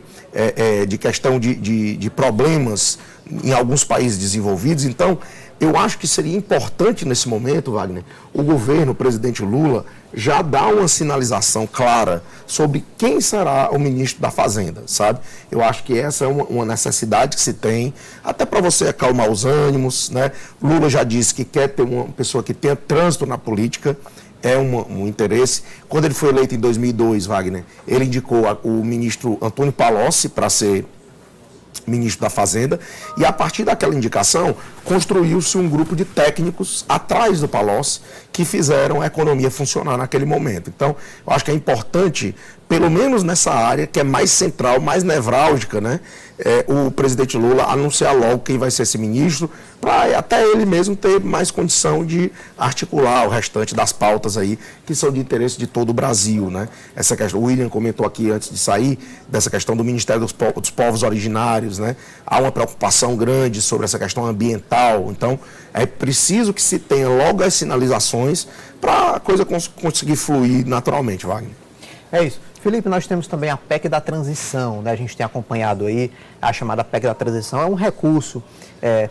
questão de problemas em alguns países desenvolvidos. Então, eu acho que seria importante nesse momento, Wagner, o governo, o presidente Lula, já dar uma sinalização clara sobre quem será o ministro da Fazenda, sabe? Eu acho que essa é uma necessidade que se tem, até para você acalmar os ânimos, né? Lula já disse que quer ter uma pessoa que tenha trânsito na política, é um interesse. Quando ele foi eleito em 2002, Wagner, ele indicou o ministro Antônio Palocci para ser ministro da Fazenda, e a partir daquela indicação construiu-se um grupo de técnicos atrás do Palocci que fizeram a economia funcionar naquele momento. Então, eu acho que é importante, pelo menos nessa área que é mais central, mais nevrálgica, né, o presidente Lula anunciar logo quem vai ser esse ministro, para até ele mesmo ter mais condição de articular o restante das pautas aí, que são de interesse de todo o Brasil, né? Essa questão, o William comentou aqui antes de sair, dessa questão do Ministério dos Povos Originários, né? Há uma preocupação grande sobre essa questão ambiental, então é preciso que se tenha logo as sinalizações para a coisa conseguir fluir naturalmente, Wagner. É isso. Felipe, nós temos também a PEC da transição, né? A gente tem acompanhado aí a chamada PEC da transição, é um recurso,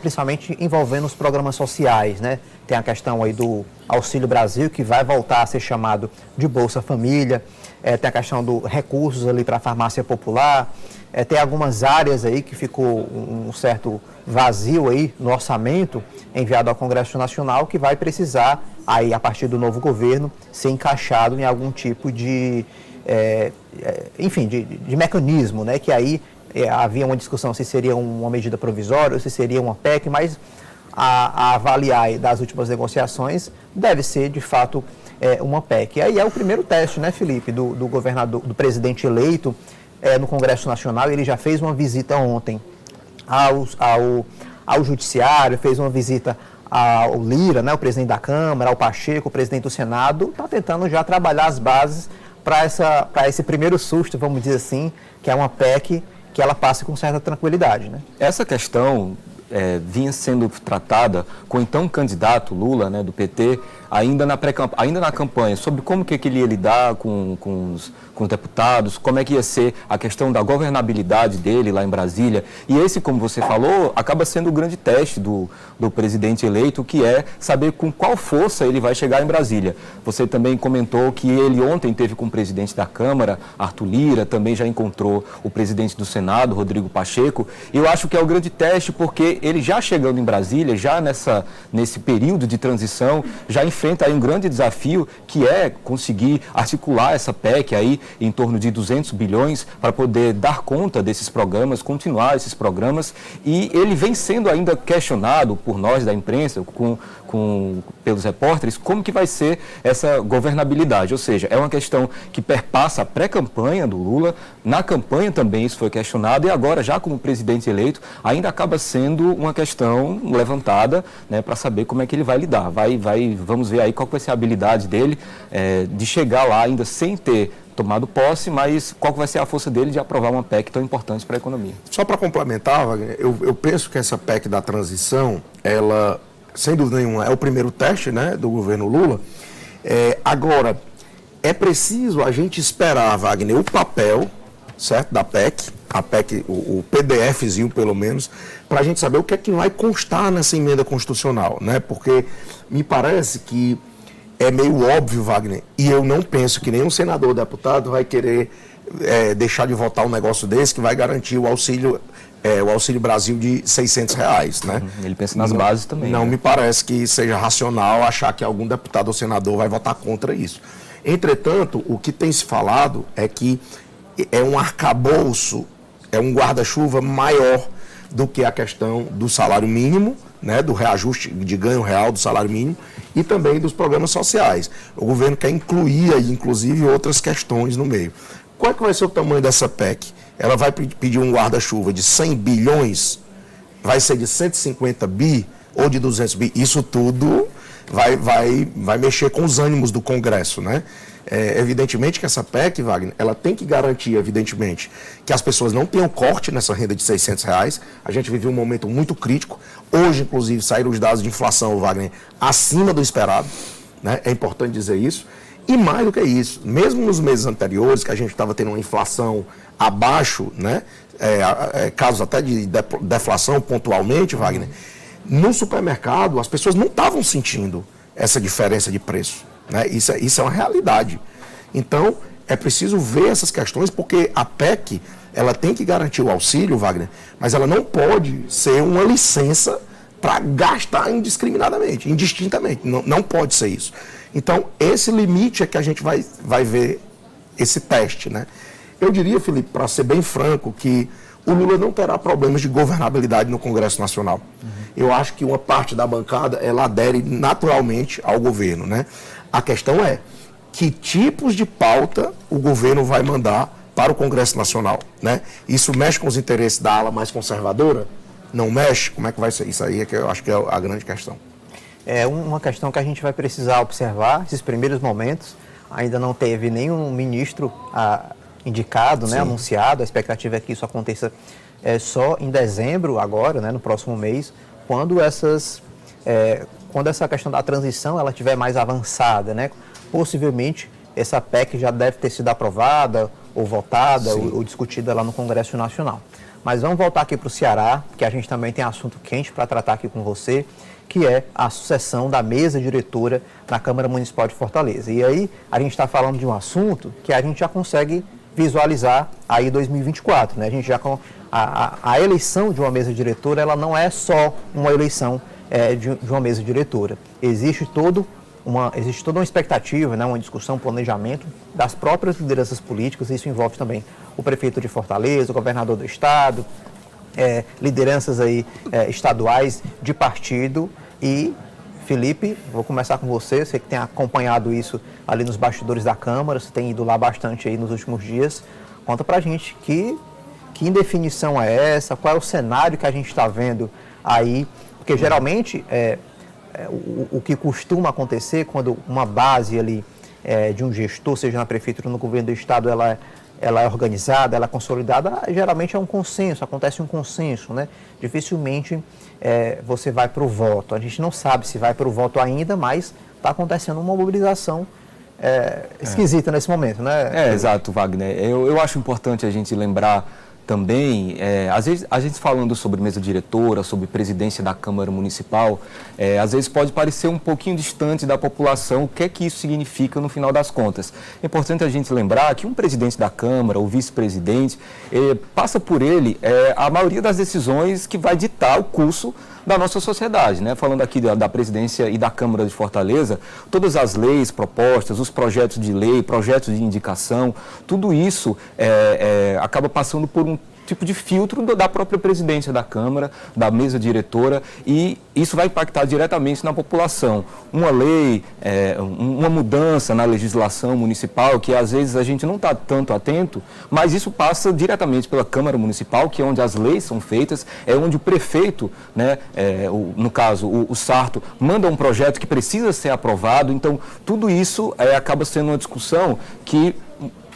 principalmente envolvendo os programas sociais, né? Tem a questão aí do Auxílio Brasil, que vai voltar a ser chamado de Bolsa Família, tem a questão dos recursos ali para a farmácia popular, tem algumas áreas aí que ficou um certo vazio aí no orçamento enviado ao Congresso Nacional, que vai precisar, aí a partir do novo governo, ser encaixado em algum tipo de mecanismo, né? Que aí havia uma discussão se seria uma medida provisória ou se seria uma PEC, mas a avaliar das últimas negociações deve ser de fato uma PEC. E aí é o primeiro teste, né, Felipe, do governador, do presidente eleito no Congresso Nacional. Ele já fez uma visita ontem ao Judiciário, fez uma visita ao Lira, né, o presidente da Câmara, ao Pacheco, o presidente do Senado, está tentando já trabalhar as bases para esse primeiro susto, vamos dizer assim, que é uma PEC que ela passe com certa tranquilidade, né? Essa questão vinha sendo tratada com o então candidato Lula, né, do PT, ainda na campanha, sobre como que ele ia lidar com os deputados, como é que ia ser a questão da governabilidade dele lá em Brasília. E esse, como você falou, acaba sendo o grande teste do presidente eleito, que é saber com qual força ele vai chegar em Brasília. Você também comentou que ele ontem teve com o presidente da Câmara, Arthur Lira, também já encontrou o presidente do Senado, Rodrigo Pacheco. E eu acho que é o grande teste porque ele já chegando em Brasília, já nesse período de transição, já enfrenta aí um grande desafio, que é conseguir articular essa PEC aí em torno de 200 bilhões para poder dar conta desses programas, continuar esses programas, e ele vem sendo ainda questionado por nós da imprensa, pelos repórteres, como que vai ser essa governabilidade, ou seja, é uma questão que perpassa a pré-campanha do Lula, na campanha também isso foi questionado, e agora, já como presidente eleito, ainda acaba sendo uma questão levantada, né, para saber como é que ele vai lidar. Vamos ver aí qual vai ser a habilidade dele de chegar lá ainda sem ter tomado posse, mas qual vai ser a força dele de aprovar uma PEC tão importante para a economia. Só para complementar, Wagner, eu penso que essa PEC da transição, ela, sem dúvida nenhuma, é o primeiro teste, né, do governo Lula. Agora, é preciso a gente esperar, Wagner, o papel, certo, da PEC, a PEC, o PDFzinho pelo menos, para a gente saber o que é que vai constar nessa emenda constitucional, né? Porque me parece que é meio óbvio, Wagner, e eu não penso que nenhum senador ou deputado vai querer deixar de votar um negócio desse que vai garantir o Auxílio Brasil de R$600, né? Ele pensa nas bases também. Não, né? Me parece que seja racional achar que algum deputado ou senador vai votar contra isso. Entretanto, o que tem se falado é que é um arcabouço, é um guarda-chuva maior do que a questão do salário mínimo, né, do reajuste de ganho real do salário mínimo e também dos programas sociais. O governo quer incluir aí, inclusive, outras questões no meio. Qual é que vai ser o tamanho dessa PEC? Ela vai pedir um guarda-chuva de 100 bilhões? Vai ser de 150 bi ou de 200 bi? Isso tudo vai mexer com os ânimos do Congresso, né? Evidentemente que essa PEC, Wagner, ela tem que garantir, evidentemente, que as pessoas não tenham corte nessa renda de R$600. A gente vive um momento muito crítico. Hoje, inclusive, saíram os dados de inflação, Wagner, acima do esperado, né? É importante dizer isso. E mais do que isso, mesmo nos meses anteriores, que a gente estava tendo uma inflação abaixo, né? Casos até de deflação pontualmente, Wagner, no supermercado as pessoas não estavam sentindo essa diferença de preço, né? Isso é uma realidade. Então, é preciso ver essas questões, porque a PEC, ela tem que garantir o auxílio, Wagner, mas ela não pode ser uma licença para gastar indiscriminadamente, indistintamente. Não pode ser isso. Então, esse limite é que a gente vai ver esse teste, né? Eu diria, Felipe, para ser bem franco, que o Lula não terá problemas de governabilidade no Congresso Nacional. Eu acho que uma parte da bancada, ela adere naturalmente ao governo, né? A questão é que tipos de pauta o governo vai mandar para o Congresso Nacional, né? Isso mexe com os interesses da ala mais conservadora? Não mexe? Como é que vai ser? Isso aí é que eu acho que é a grande questão. É uma questão que a gente vai precisar observar, esses primeiros momentos. Ainda não teve nenhum ministro indicado, né, anunciado. A expectativa é que isso aconteça só em dezembro, agora, né, no próximo mês, quando essa questão da transição ela estiver mais avançada, né? Possivelmente essa PEC já deve ter sido aprovada ou votada ou discutida lá no Congresso Nacional. Mas vamos voltar aqui para o Ceará, que a gente também tem assunto quente para tratar aqui com você, que é a sucessão da mesa diretora na Câmara Municipal de Fortaleza. E aí a gente está falando de um assunto que a gente já consegue visualizar aí 2024, né? A gente já a eleição de uma mesa diretora, ela não é só uma eleição de uma mesa diretora. Existe toda uma expectativa, né, uma discussão, um planejamento das próprias lideranças políticas. Isso envolve também o prefeito de Fortaleza, o governador do estado, lideranças aí estaduais de partido. E, Felipe, vou começar com você que tem acompanhado isso ali nos bastidores da Câmara, você tem ido lá bastante aí nos últimos dias. Conta pra gente que indefinição é essa, qual é o cenário que a gente está vendo aí, porque geralmente o que costuma acontecer quando uma base ali de um gestor, seja na prefeitura ou no governo do estado, ela é organizada, ela é consolidada, geralmente é um consenso, acontece um consenso, né? Dificilmente você vai para o voto. A gente não sabe se vai para o voto ainda, mas está acontecendo uma mobilização esquisita nesse momento, né? Exato, Wagner. Eu acho importante a gente lembrar também, às vezes a gente falando sobre mesa diretora, sobre presidência da Câmara Municipal, às vezes pode parecer um pouquinho distante da população o que é que isso significa no final das contas. É importante a gente lembrar que um presidente da Câmara, o vice-presidente, passa por ele a maioria das decisões que vai ditar o curso da nossa sociedade, né? Falando aqui da presidência e da Câmara de Fortaleza, todas as leis propostas, os projetos de lei, projetos de indicação, tudo isso acaba passando por um tipo de filtro da própria presidência da Câmara, da mesa diretora, e isso vai impactar diretamente na população. Uma lei, uma mudança na legislação municipal, que às vezes a gente não está tanto atento, mas isso passa diretamente pela Câmara Municipal, que é onde as leis são feitas, é onde o prefeito, né, no caso o Sarto, manda um projeto que precisa ser aprovado. Então tudo isso acaba sendo uma discussão que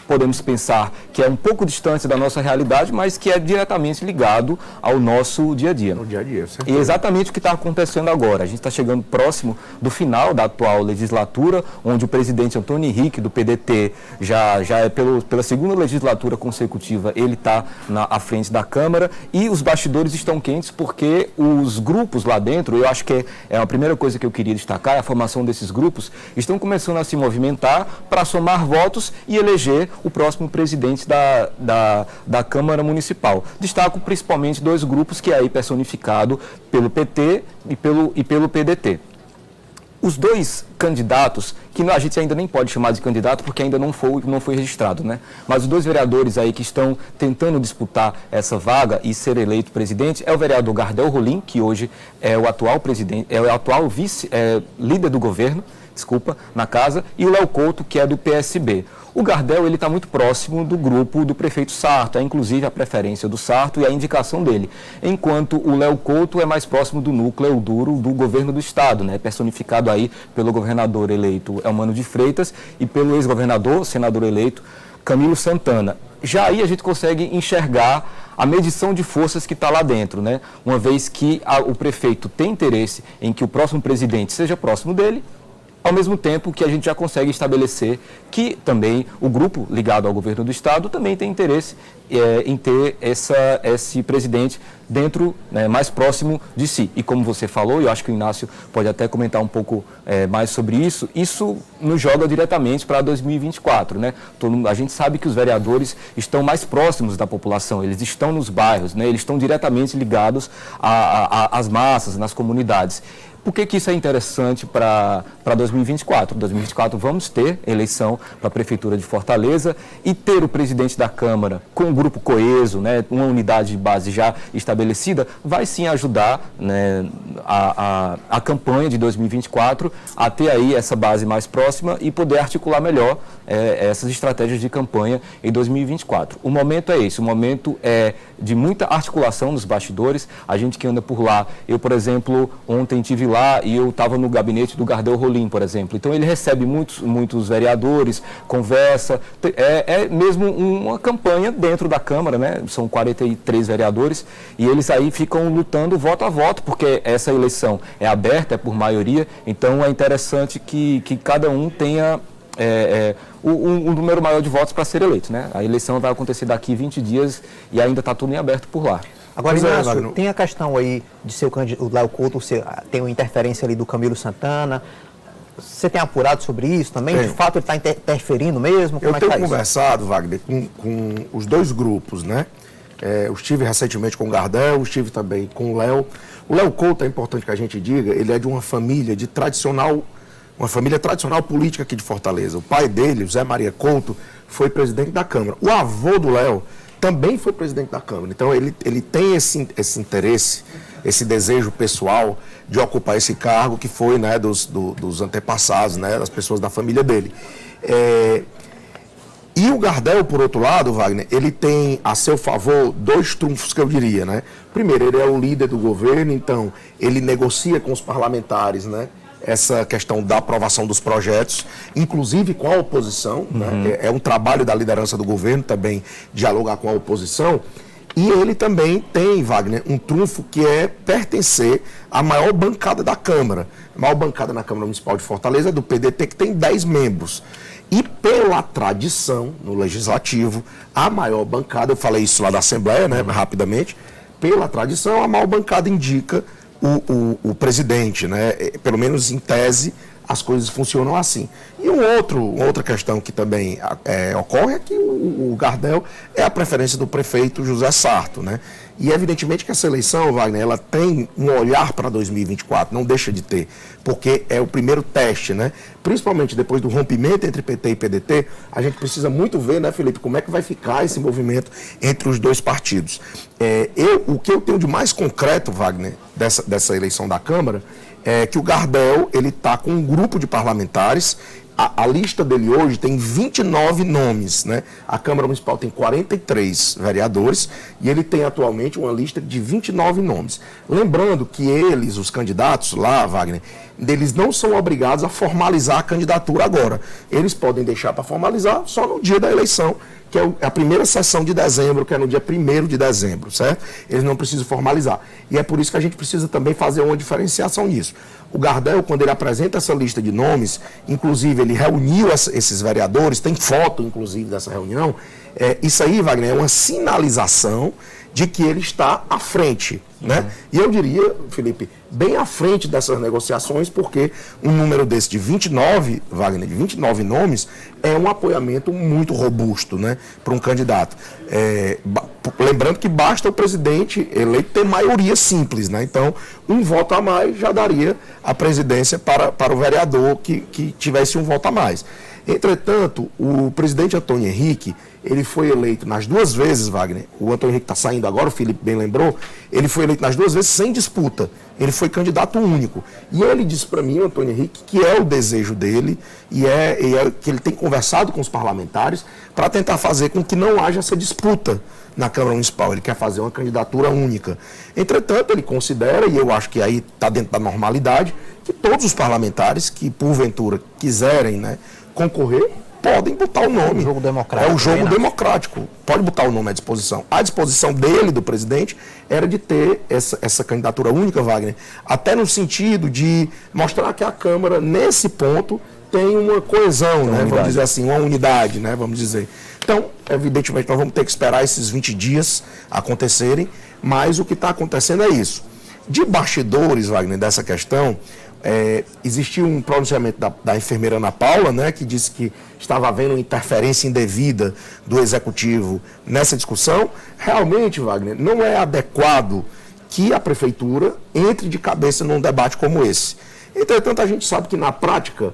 podemos pensar que é um pouco distante da nossa realidade, mas que é diretamente ligado ao nosso dia a dia. No dia a dia, E é exatamente o que está acontecendo agora. A gente está chegando próximo do final da atual legislatura, onde o presidente Antônio Henrique, do PDT, já é pela segunda legislatura consecutiva, ele está à frente da Câmara, e os bastidores estão quentes porque os grupos lá dentro, eu acho que é a primeira coisa que eu queria destacar, a formação desses grupos, estão começando a se movimentar para somar votos e eleger o próximo presidente da Câmara Municipal. Destaco principalmente dois grupos que é aí personificado pelo PT e pelo PDT. Os dois candidatos, que a gente ainda nem pode chamar de candidato porque ainda não foi registrado, né? Mas os dois vereadores aí que estão tentando disputar essa vaga e ser eleito presidente é o vereador Gardel Rolim, que hoje é o atual presidente, é o atual líder do governo, na casa, e o Léo Couto, que é do PSB. O Gardel, ele está muito próximo do grupo do prefeito Sarto, inclusive a preferência do Sarto e a indicação dele, enquanto o Léo Couto é mais próximo do núcleo duro do governo do estado, né, personificado aí pelo governador eleito Eumano de Freitas e pelo ex-governador, senador eleito Camilo Santana. Já aí a gente consegue enxergar a medição de forças que está lá dentro, né? Uma vez que o prefeito tem interesse em que o próximo presidente seja próximo dele, ao mesmo tempo que a gente já consegue estabelecer que também o grupo ligado ao governo do estado também tem interesse em ter esse presidente dentro, né, mais próximo de si. E como você falou, eu acho que o Inácio pode até comentar um pouco mais sobre isso, isso nos joga diretamente para 2024. Né? A gente sabe que os vereadores estão mais próximos da população, eles estão nos bairros, né, eles estão diretamente ligados às massas, nas comunidades. Por que isso é interessante para 2024? Em 2024 vamos ter eleição para a Prefeitura de Fortaleza e ter o presidente da Câmara com um grupo coeso, né, uma unidade de base já estabelecida, vai sim ajudar, né, a campanha de 2024 a ter aí essa base mais próxima e poder articular melhor essas estratégias de campanha em 2024. O momento é esse, o momento é de muita articulação nos bastidores. A gente que anda por lá, eu, por exemplo, ontem estive lá e eu estava no gabinete do Gardel Rolim, por exemplo. Então ele recebe muitos vereadores, conversa, é mesmo uma campanha dentro da Câmara, né? São 43 vereadores e eles aí ficam lutando voto a voto, porque essa eleição é aberta, é por maioria, então é interessante que cada um tenha um número maior de votos para ser eleito, né? A eleição vai acontecer daqui 20 dias e ainda está tudo em aberto por lá. Agora, Inácio, tem a questão aí de ser o Léo Couto, tem uma interferência ali do Camilo Santana. Você tem apurado sobre isso também? De fato, ele está interferindo mesmo? Como eu tenho conversado, Wagner, com os dois grupos, né? Eu estive recentemente com o Gardel, estive também com o Léo. O Léo Couto, é importante que a gente diga, ele é de uma família uma família tradicional política aqui de Fortaleza. O pai dele, José Maria Couto, foi presidente da Câmara. O avô do Léo também foi presidente da Câmara. Então, ele tem esse interesse, esse desejo pessoal de ocupar esse cargo que foi, né, dos antepassados, né, das pessoas da família dele. E o Gardel, por outro lado, Wagner, ele tem a seu favor dois trunfos que eu diria, né? Primeiro, ele é o líder do governo, então ele negocia com os parlamentares, né, essa questão da aprovação dos projetos, inclusive com a oposição, né? É um trabalho da liderança do governo também dialogar com a oposição. E ele também tem, Wagner, um trunfo que é pertencer à maior bancada da Câmara. A maior bancada na Câmara Municipal de Fortaleza é do PDT, que tem 10 membros. E pela tradição, no Legislativo, a maior bancada, eu falei isso lá da Assembleia, né, rapidamente, pela tradição, a maior bancada indica o presidente, né? Pelo menos em tese, as coisas funcionam assim. E uma outra questão que também ocorre é que o Gardel é a preferência do prefeito José Sarto, né? E evidentemente que essa eleição, Wagner, ela tem um olhar para 2024, não deixa de ter, porque é o primeiro teste, né? Principalmente depois do rompimento entre PT e PDT, a gente precisa muito ver, né, Felipe, como é que vai ficar esse movimento entre os dois partidos. O que eu tenho de mais concreto, Wagner, dessa eleição da Câmara, é que o Gardel, ele está com um grupo de parlamentares. A lista dele hoje tem 29 nomes, né? A Câmara Municipal tem 43 vereadores e ele tem atualmente uma lista de 29 nomes. Lembrando que eles, os candidatos lá, Wagner, eles não são obrigados a formalizar a candidatura agora. Eles podem deixar para formalizar só no dia da eleição, que é a primeira sessão de dezembro, que é no dia 1º de dezembro, certo? Eles não precisam formalizar. E é por isso que a gente precisa também fazer uma diferenciação nisso. O Gardel, quando ele apresenta essa lista de nomes, inclusive ele reuniu esses vereadores, tem foto, inclusive, dessa reunião, isso aí, Wagner, é uma sinalização de que ele está à frente, né? E eu diria, Felipe, bem à frente dessas negociações, porque um número desse de 29, Wagner, de 29 nomes, é um apoiamento muito robusto, né, para um candidato. Lembrando que basta o presidente eleito ter maioria simples, né? Então, um voto a mais já daria a presidência para o vereador que tivesse um voto a mais. Entretanto, o presidente Antônio Henrique, ele foi eleito nas duas vezes, Wagner, o Antônio Henrique está saindo agora, o Felipe bem lembrou, ele foi eleito nas duas vezes sem disputa, ele foi candidato único. E ele disse para mim, o Antônio Henrique, que é o desejo dele e é que ele tem conversado com os parlamentares para tentar fazer com que não haja essa disputa na Câmara Municipal. Ele quer fazer uma candidatura única. Entretanto, ele considera, e eu acho que aí está dentro da normalidade, que todos os parlamentares que, porventura, quiserem, né, concorrer, podem botar o nome. É o jogo democrático. É o jogo democrático. Pode botar o nome à disposição. A disposição dele, do presidente, era de ter essa candidatura única, Wagner, até no sentido de mostrar que a Câmara, nesse ponto, tem uma coesão, né? Vamos dizer assim, uma unidade, né? Vamos dizer. Então, evidentemente, nós vamos ter que esperar esses 20 dias acontecerem, mas o que está acontecendo é isso. De bastidores, Wagner, dessa questão, existiu um pronunciamento da enfermeira Ana Paula, né, que disse que estava havendo interferência indevida do Executivo nessa discussão. Realmente, Wagner, não é adequado que a Prefeitura entre de cabeça num debate como esse. Entretanto, a gente sabe que, na prática,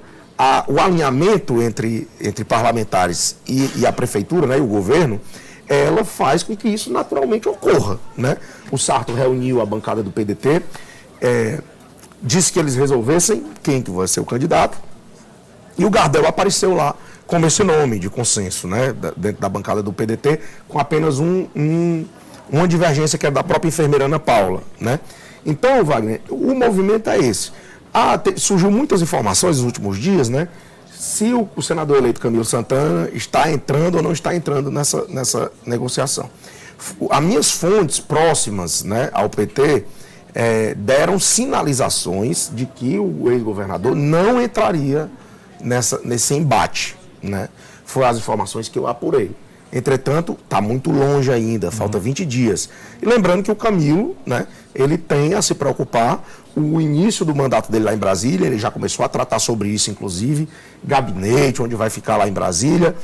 o alinhamento entre parlamentares e a Prefeitura, né, e o governo, ela faz com que isso naturalmente ocorra, né? O Sarto reuniu a bancada do PDT, disse que eles resolvessem quem que vai ser o candidato, e o Gardel apareceu lá como esse nome de consenso, né, dentro da bancada do PDT, com apenas uma divergência que é da própria enfermeira Ana Paula, né? Então, Wagner, o movimento é esse. Surgiu muitas informações nos últimos dias, né, se o senador eleito Camilo Santana está entrando ou não está entrando nessa negociação. As minhas fontes próximas, né, ao PT deram sinalizações de que o ex-governador não entraria nesse embate, né? Foram as informações que eu apurei. Entretanto, está muito longe ainda, falta 20 dias. E lembrando que o Camilo, né, ele tem a se preocupar, o início do mandato dele lá em Brasília, ele já começou a tratar sobre isso, inclusive, gabinete, onde vai ficar lá em Brasília,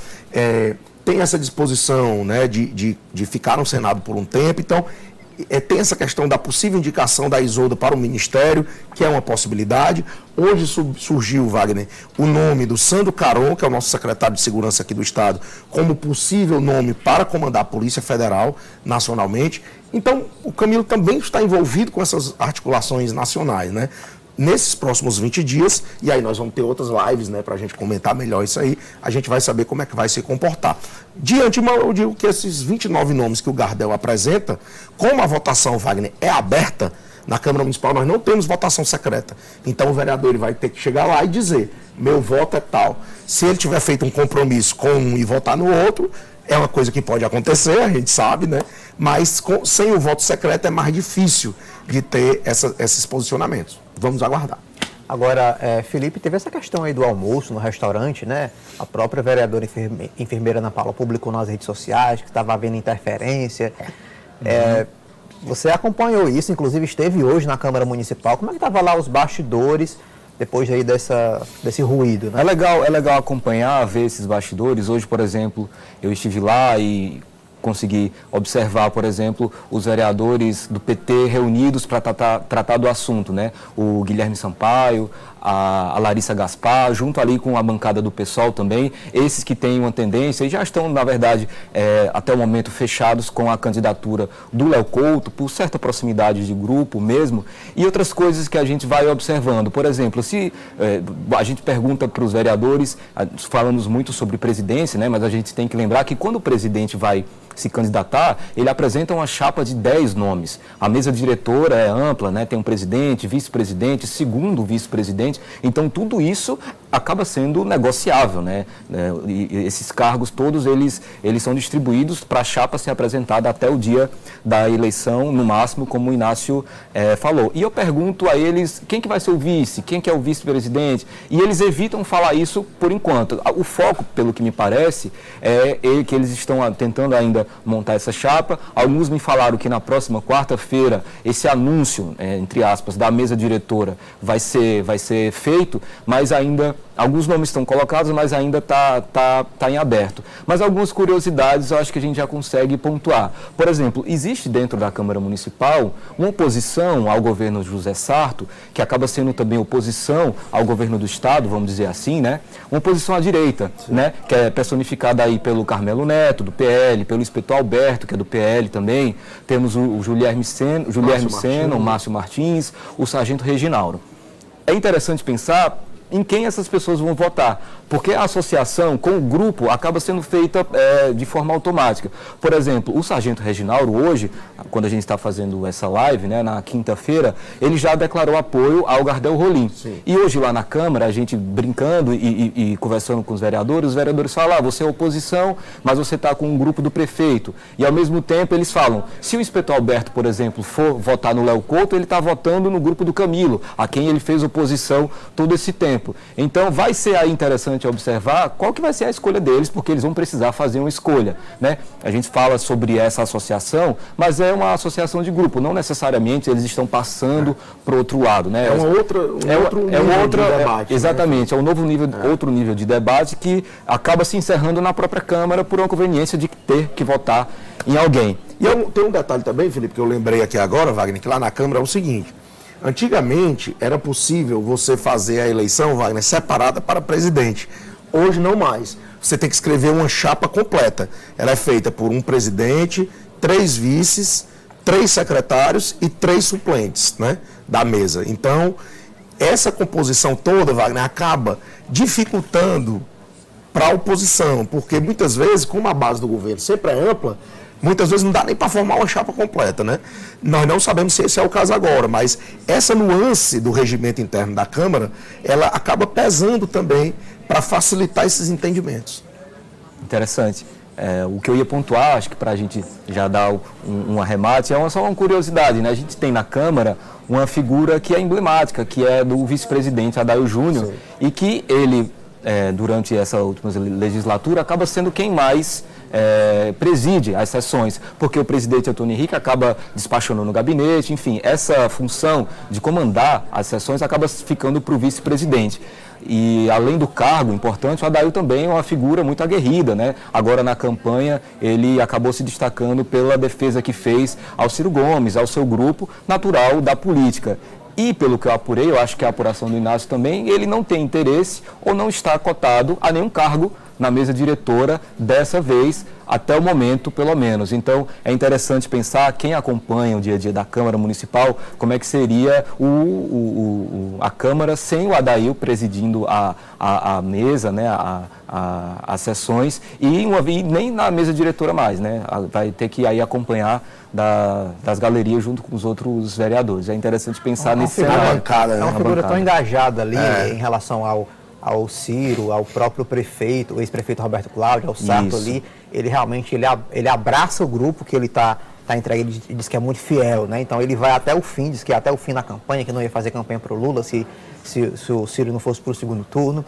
tem essa disposição, né, de ficar no Senado por um tempo. Então, tem essa questão da possível indicação da Isolda para o Ministério, que é uma possibilidade. Hoje surgiu, Wagner, o nome do Sandro Caron, que é o nosso secretário de Segurança aqui do Estado, como possível nome para comandar a Polícia Federal nacionalmente. Então, o Camilo também está envolvido com essas articulações nacionais, né? Nesses próximos 20 dias, e aí nós vamos ter outras lives, né, para a gente comentar melhor isso aí, a gente vai saber como é que vai se comportar. De antemão, eu digo que esses 29 nomes que o Gardel apresenta, como a votação, Wagner, é aberta na Câmara Municipal, nós não temos votação secreta. Então o vereador ele vai ter que chegar lá e dizer, meu voto é tal. Se ele tiver feito um compromisso com um e votar no outro, é uma coisa que pode acontecer, a gente sabe, né? Mas sem o voto secreto é mais difícil de ter esses posicionamentos. Vamos aguardar. Agora, Felipe, teve essa questão aí do almoço no restaurante, né? A própria vereadora enfermeira Ana Paula publicou nas redes sociais que estava havendo interferência. Você acompanhou isso, inclusive esteve hoje na Câmara Municipal. Como é que estava lá os bastidores depois aí desse ruído, né? É legal acompanhar, ver esses bastidores. Hoje, por exemplo, eu estive lá e consegui observar, por exemplo, os vereadores do PT reunidos para tratar do assunto, né? O Guilherme Sampaio, a Larissa Gaspar, junto ali com a bancada do PSOL também, esses que têm uma tendência e já estão, na verdade, até o momento fechados com a candidatura do Léo Couto, por certa proximidade de grupo mesmo, e outras coisas que a gente vai observando. Por exemplo, se a gente pergunta para os vereadores, falamos muito sobre presidência, né? Mas a gente tem que lembrar que quando o presidente vai se candidatar, ele apresenta uma chapa de 10 nomes. A mesa diretora é ampla, né? Tem um presidente, vice-presidente, segundo vice-presidente. Então, tudo isso acaba sendo negociável, né? E esses cargos todos, eles são distribuídos para a chapa ser apresentada até o dia da eleição, no máximo, como o Inácio falou. E eu pergunto a eles quem que vai ser o vice, quem que é o vice-presidente, e eles evitam falar isso por enquanto. O foco, pelo que me parece, é que eles estão tentando ainda montar essa chapa. Alguns me falaram que na próxima quarta-feira esse anúncio, entre aspas, da mesa diretora vai ser feito, mas ainda alguns nomes estão colocados, mas ainda tá em aberto. Mas algumas curiosidades eu acho que a gente já consegue pontuar. Por exemplo, existe dentro da Câmara Municipal uma oposição ao governo José Sarto, que acaba sendo também oposição ao governo do Estado, vamos dizer assim, né? Uma oposição à direita, né? Que é personificada aí pelo Carmelo Neto, do PL, pelo Inspetor Alberto, que é do PL também. Temos o Guilherme Sena, o Márcio Martins, o Sargento Reginaldo. É interessante pensar em quem essas pessoas vão votar, porque a associação com o grupo acaba sendo feita de forma automática. Por exemplo, o Sargento Reginaldo hoje, quando a gente está fazendo essa live, né, na quinta-feira, ele já declarou apoio ao Gardel Rolim. Sim. E hoje lá na Câmara, a gente brincando e conversando com os vereadores falam, você é oposição, mas você está com um grupo do prefeito. E ao mesmo tempo eles falam, se o Inspetor Alberto, por exemplo, for votar no Léo Couto, ele está votando no grupo do Camilo, a quem ele fez oposição todo esse tempo. Então vai ser aí interessante observar qual que vai ser a escolha deles, porque eles vão precisar fazer uma escolha, né? A gente fala sobre essa associação, mas é uma associação de grupo, não necessariamente eles estão passando para o outro lado, né? Outro nível de debate. Exatamente, né? É um novo nível, outro nível de debate que acaba se encerrando na própria Câmara por uma conveniência de ter que votar em alguém. E tem um detalhe também, Felipe, que eu lembrei aqui agora, Wagner, que lá na Câmara é o seguinte: antigamente era possível você fazer a eleição, Wagner, separada para presidente. Hoje não mais. Você tem que escrever uma chapa completa. Ela é feita por um presidente, 3 vices, 3 secretários e 3 suplentes, né, da mesa. Então, essa composição toda, Wagner, acaba dificultando para a oposição, porque muitas vezes, como a base do governo sempre é ampla, muitas vezes não dá nem para formar uma chapa completa, né? Nós não sabemos se esse é o caso agora, mas essa nuance do regimento interno da Câmara, ela acaba pesando também para facilitar esses entendimentos. Interessante. O que eu ia pontuar, acho que para a gente já dar um arremate, só uma curiosidade, né? A gente tem na Câmara uma figura que é emblemática, que é do vice-presidente Adaildo Júnior, e que ele, durante essa última legislatura, acaba sendo quem mais preside as sessões, porque o presidente Antônio Henrique acaba despachando no gabinete, enfim, essa função de comandar as sessões acaba ficando para o vice-presidente. E além do cargo importante, o Adaildo também é uma figura muito aguerrida, né? Agora na campanha ele acabou se destacando pela defesa que fez ao Ciro Gomes, ao seu grupo natural da política. E pelo que eu apurei, eu acho que a apuração do Inácio também, ele não tem interesse ou não está cotado a nenhum cargo na mesa diretora dessa vez, até o momento, pelo menos. Então, é interessante pensar quem acompanha o dia a dia da Câmara Municipal, como é que seria a Câmara sem o Adaildo presidindo a mesa, né, as sessões, e nem na mesa diretora mais, né? Vai ter que aí acompanhar das galerias junto com os outros vereadores. É interessante pensar nesse cenário. É uma figura tão engajada ali em relação ao Ciro, ao próprio prefeito, o ex-prefeito Roberto Cláudio, ao Sarto ali. Ele realmente ele abraça o grupo que ele está entregue, ele diz que é muito fiel, né? Então ele vai até o fim, diz que até o fim da campanha, que não ia fazer campanha para o Lula se o Ciro não fosse para o segundo turno.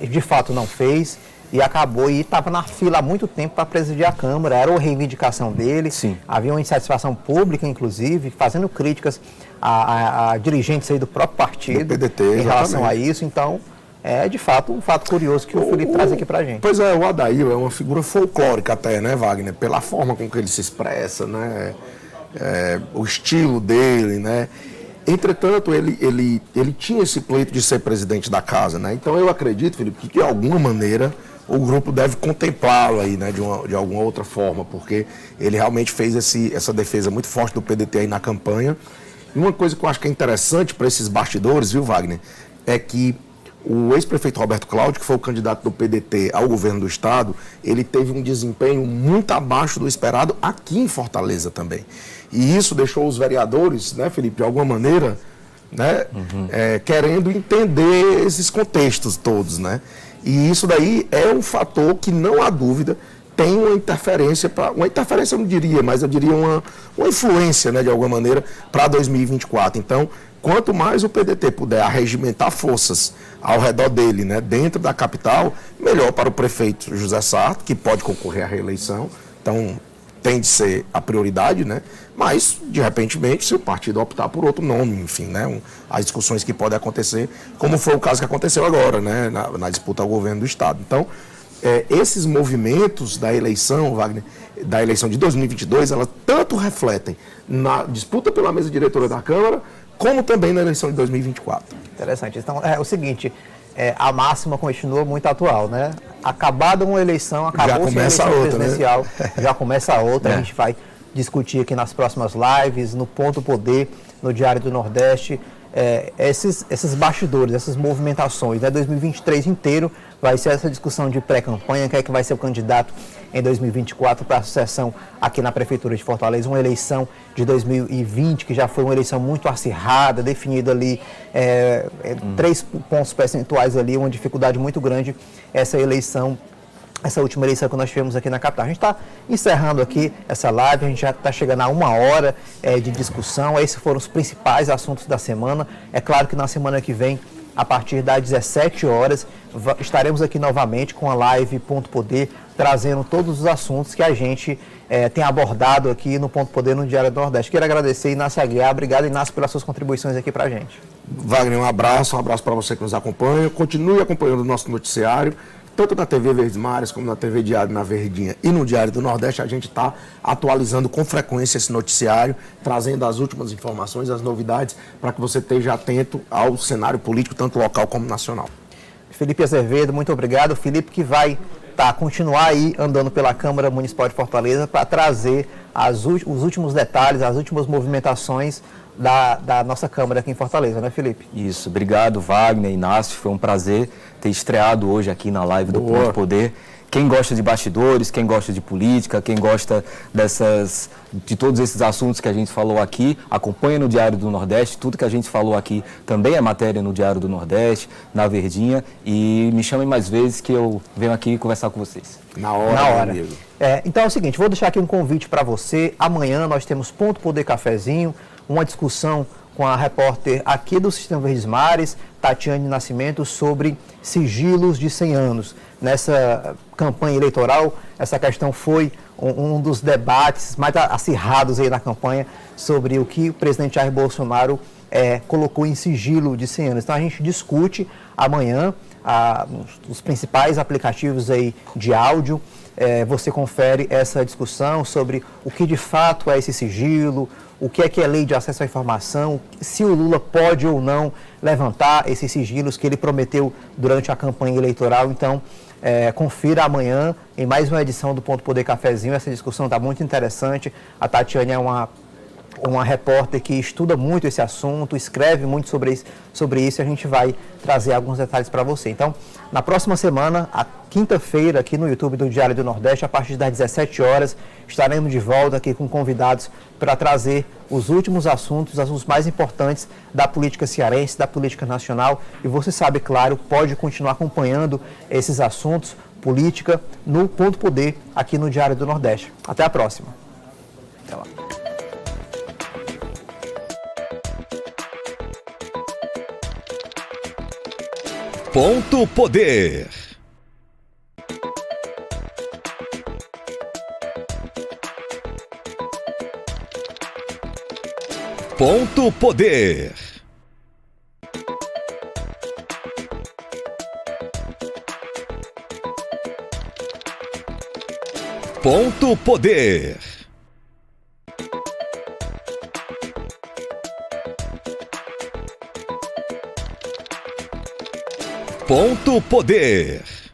De fato não fez e acabou e estava na fila há muito tempo para presidir a Câmara, era uma reivindicação dele. Sim. Havia uma insatisfação pública, inclusive, fazendo críticas a dirigentes aí do próprio partido do PDT, em relação a isso. Então, é de fato um fato curioso que o Felipe traz aqui pra gente. Pois é, o Adair é uma figura folclórica até, né, Wagner? Pela forma com que ele se expressa, né? O estilo dele, né? Entretanto, ele tinha esse pleito de ser presidente da casa, né? Então eu acredito, Felipe, que de alguma maneira o grupo deve contemplá-lo aí, né? De alguma outra forma, porque ele realmente fez essa defesa muito forte do PDT aí na campanha. E uma coisa que eu acho que é interessante para esses bastidores, viu, Wagner, é que o ex-prefeito Roberto Cláudio, que foi o candidato do PDT ao governo do estado, ele teve um desempenho muito abaixo do esperado aqui em Fortaleza também. E isso deixou os vereadores, né, Felipe, de alguma maneira, né, querendo entender esses contextos todos, né? E isso daí é um fator que, não há dúvida, tem uma interferência, eu não diria, mas eu diria uma influência, né, de alguma maneira, para 2024. Então, quanto mais o PDT puder arregimentar forças ao redor dele, né, dentro da capital, melhor para o prefeito José Sarto, que pode concorrer à reeleição. Então, tem de ser a prioridade, né? Mas, de repente, se o partido optar por outro nome, enfim, né? As discussões que podem acontecer, como foi o caso que aconteceu agora, né? Na disputa ao governo do estado. Então, esses movimentos da eleição, Wagner, da eleição de 2022, elas tanto refletem na disputa pela mesa diretora da Câmara, como também na eleição de 2024. Interessante. Então, é o seguinte, a máxima continua muito atual, né? Acabada uma eleição, acabou-se a eleição presidencial, né? Já começa a outra, a gente vai discutir aqui nas próximas lives, no Ponto Poder, no Diário do Nordeste, esses bastidores, essas movimentações, né? 2023 inteiro vai ser essa discussão de pré-campanha, quem é que vai ser o candidato em 2024 para a sucessão aqui na Prefeitura de Fortaleza, uma eleição de 2020 que já foi uma eleição muito acirrada, definida ali 3 pontos percentuais ali, uma dificuldade muito grande essa eleição, essa última eleição que nós tivemos aqui na capital. A gente está encerrando aqui essa live, a gente já está chegando a 1 hora de discussão, esses foram os principais assuntos da semana. É claro que na semana que vem, a partir das 17 horas, estaremos aqui novamente com a live Ponto Poder, trazendo todos os assuntos que a gente tem abordado aqui no Ponto Poder no Diário do Nordeste. Quero agradecer Inácio Aguiar. Obrigado, Inácio, pelas suas contribuições aqui para a gente. Wagner, um abraço para você que nos acompanha. Continue acompanhando o nosso noticiário, tanto na TV Verdes Mares, como na TV Diário na Verdinha e no Diário do Nordeste. A gente está atualizando com frequência esse noticiário, trazendo as últimas informações, as novidades, para que você esteja atento ao cenário político, tanto local como nacional. Felipe Azevedo, muito obrigado. Felipe que vai continuar aí andando pela Câmara Municipal de Fortaleza para trazer os últimos detalhes, as últimas movimentações da nossa Câmara aqui em Fortaleza, né, Felipe? Isso, obrigado, Wagner, Inácio, foi um prazer ter estreado hoje aqui na live do Ponto Poder. Quem gosta de bastidores, quem gosta de política, quem gosta de todos esses assuntos que a gente falou aqui, acompanha no Diário do Nordeste. Tudo que a gente falou aqui também é matéria no Diário do Nordeste, na Verdinha. E me chamem mais vezes que eu venho aqui conversar com vocês. Na hora. Então é o seguinte, vou deixar aqui um convite para você. Amanhã nós temos Ponto Poder Cafezinho, uma discussão com a repórter aqui do Sistema Verdes Mares, Tatiane Nascimento, sobre sigilos de 100 anos. Nessa campanha eleitoral, essa questão foi um dos debates mais acirrados aí na campanha sobre o que o presidente Jair Bolsonaro colocou em sigilo de 100 anos. Então a gente discute amanhã os principais aplicativos aí de áudio. Você confere essa discussão sobre o que de fato é esse sigilo, o que é lei de acesso à informação, se o Lula pode ou não levantar esses sigilos que ele prometeu durante a campanha eleitoral. Então, confira amanhã em mais uma edição do Ponto Poder Cafezinho. Essa discussão está muito interessante. A Tatiane é uma repórter que estuda muito esse assunto, escreve muito sobre isso e a gente vai trazer alguns detalhes para você. Então, na próxima semana, a quinta-feira, aqui no YouTube do Diário do Nordeste, a partir das 17 horas, estaremos de volta aqui com convidados para trazer os últimos assuntos, os assuntos mais importantes da política cearense, da política nacional. E você sabe, claro, pode continuar acompanhando esses assuntos, política, no Ponto Poder, aqui no Diário do Nordeste. Até a próxima. Até lá. Ponto Poder. Ponto Poder. Ponto Poder. Ponto Poder.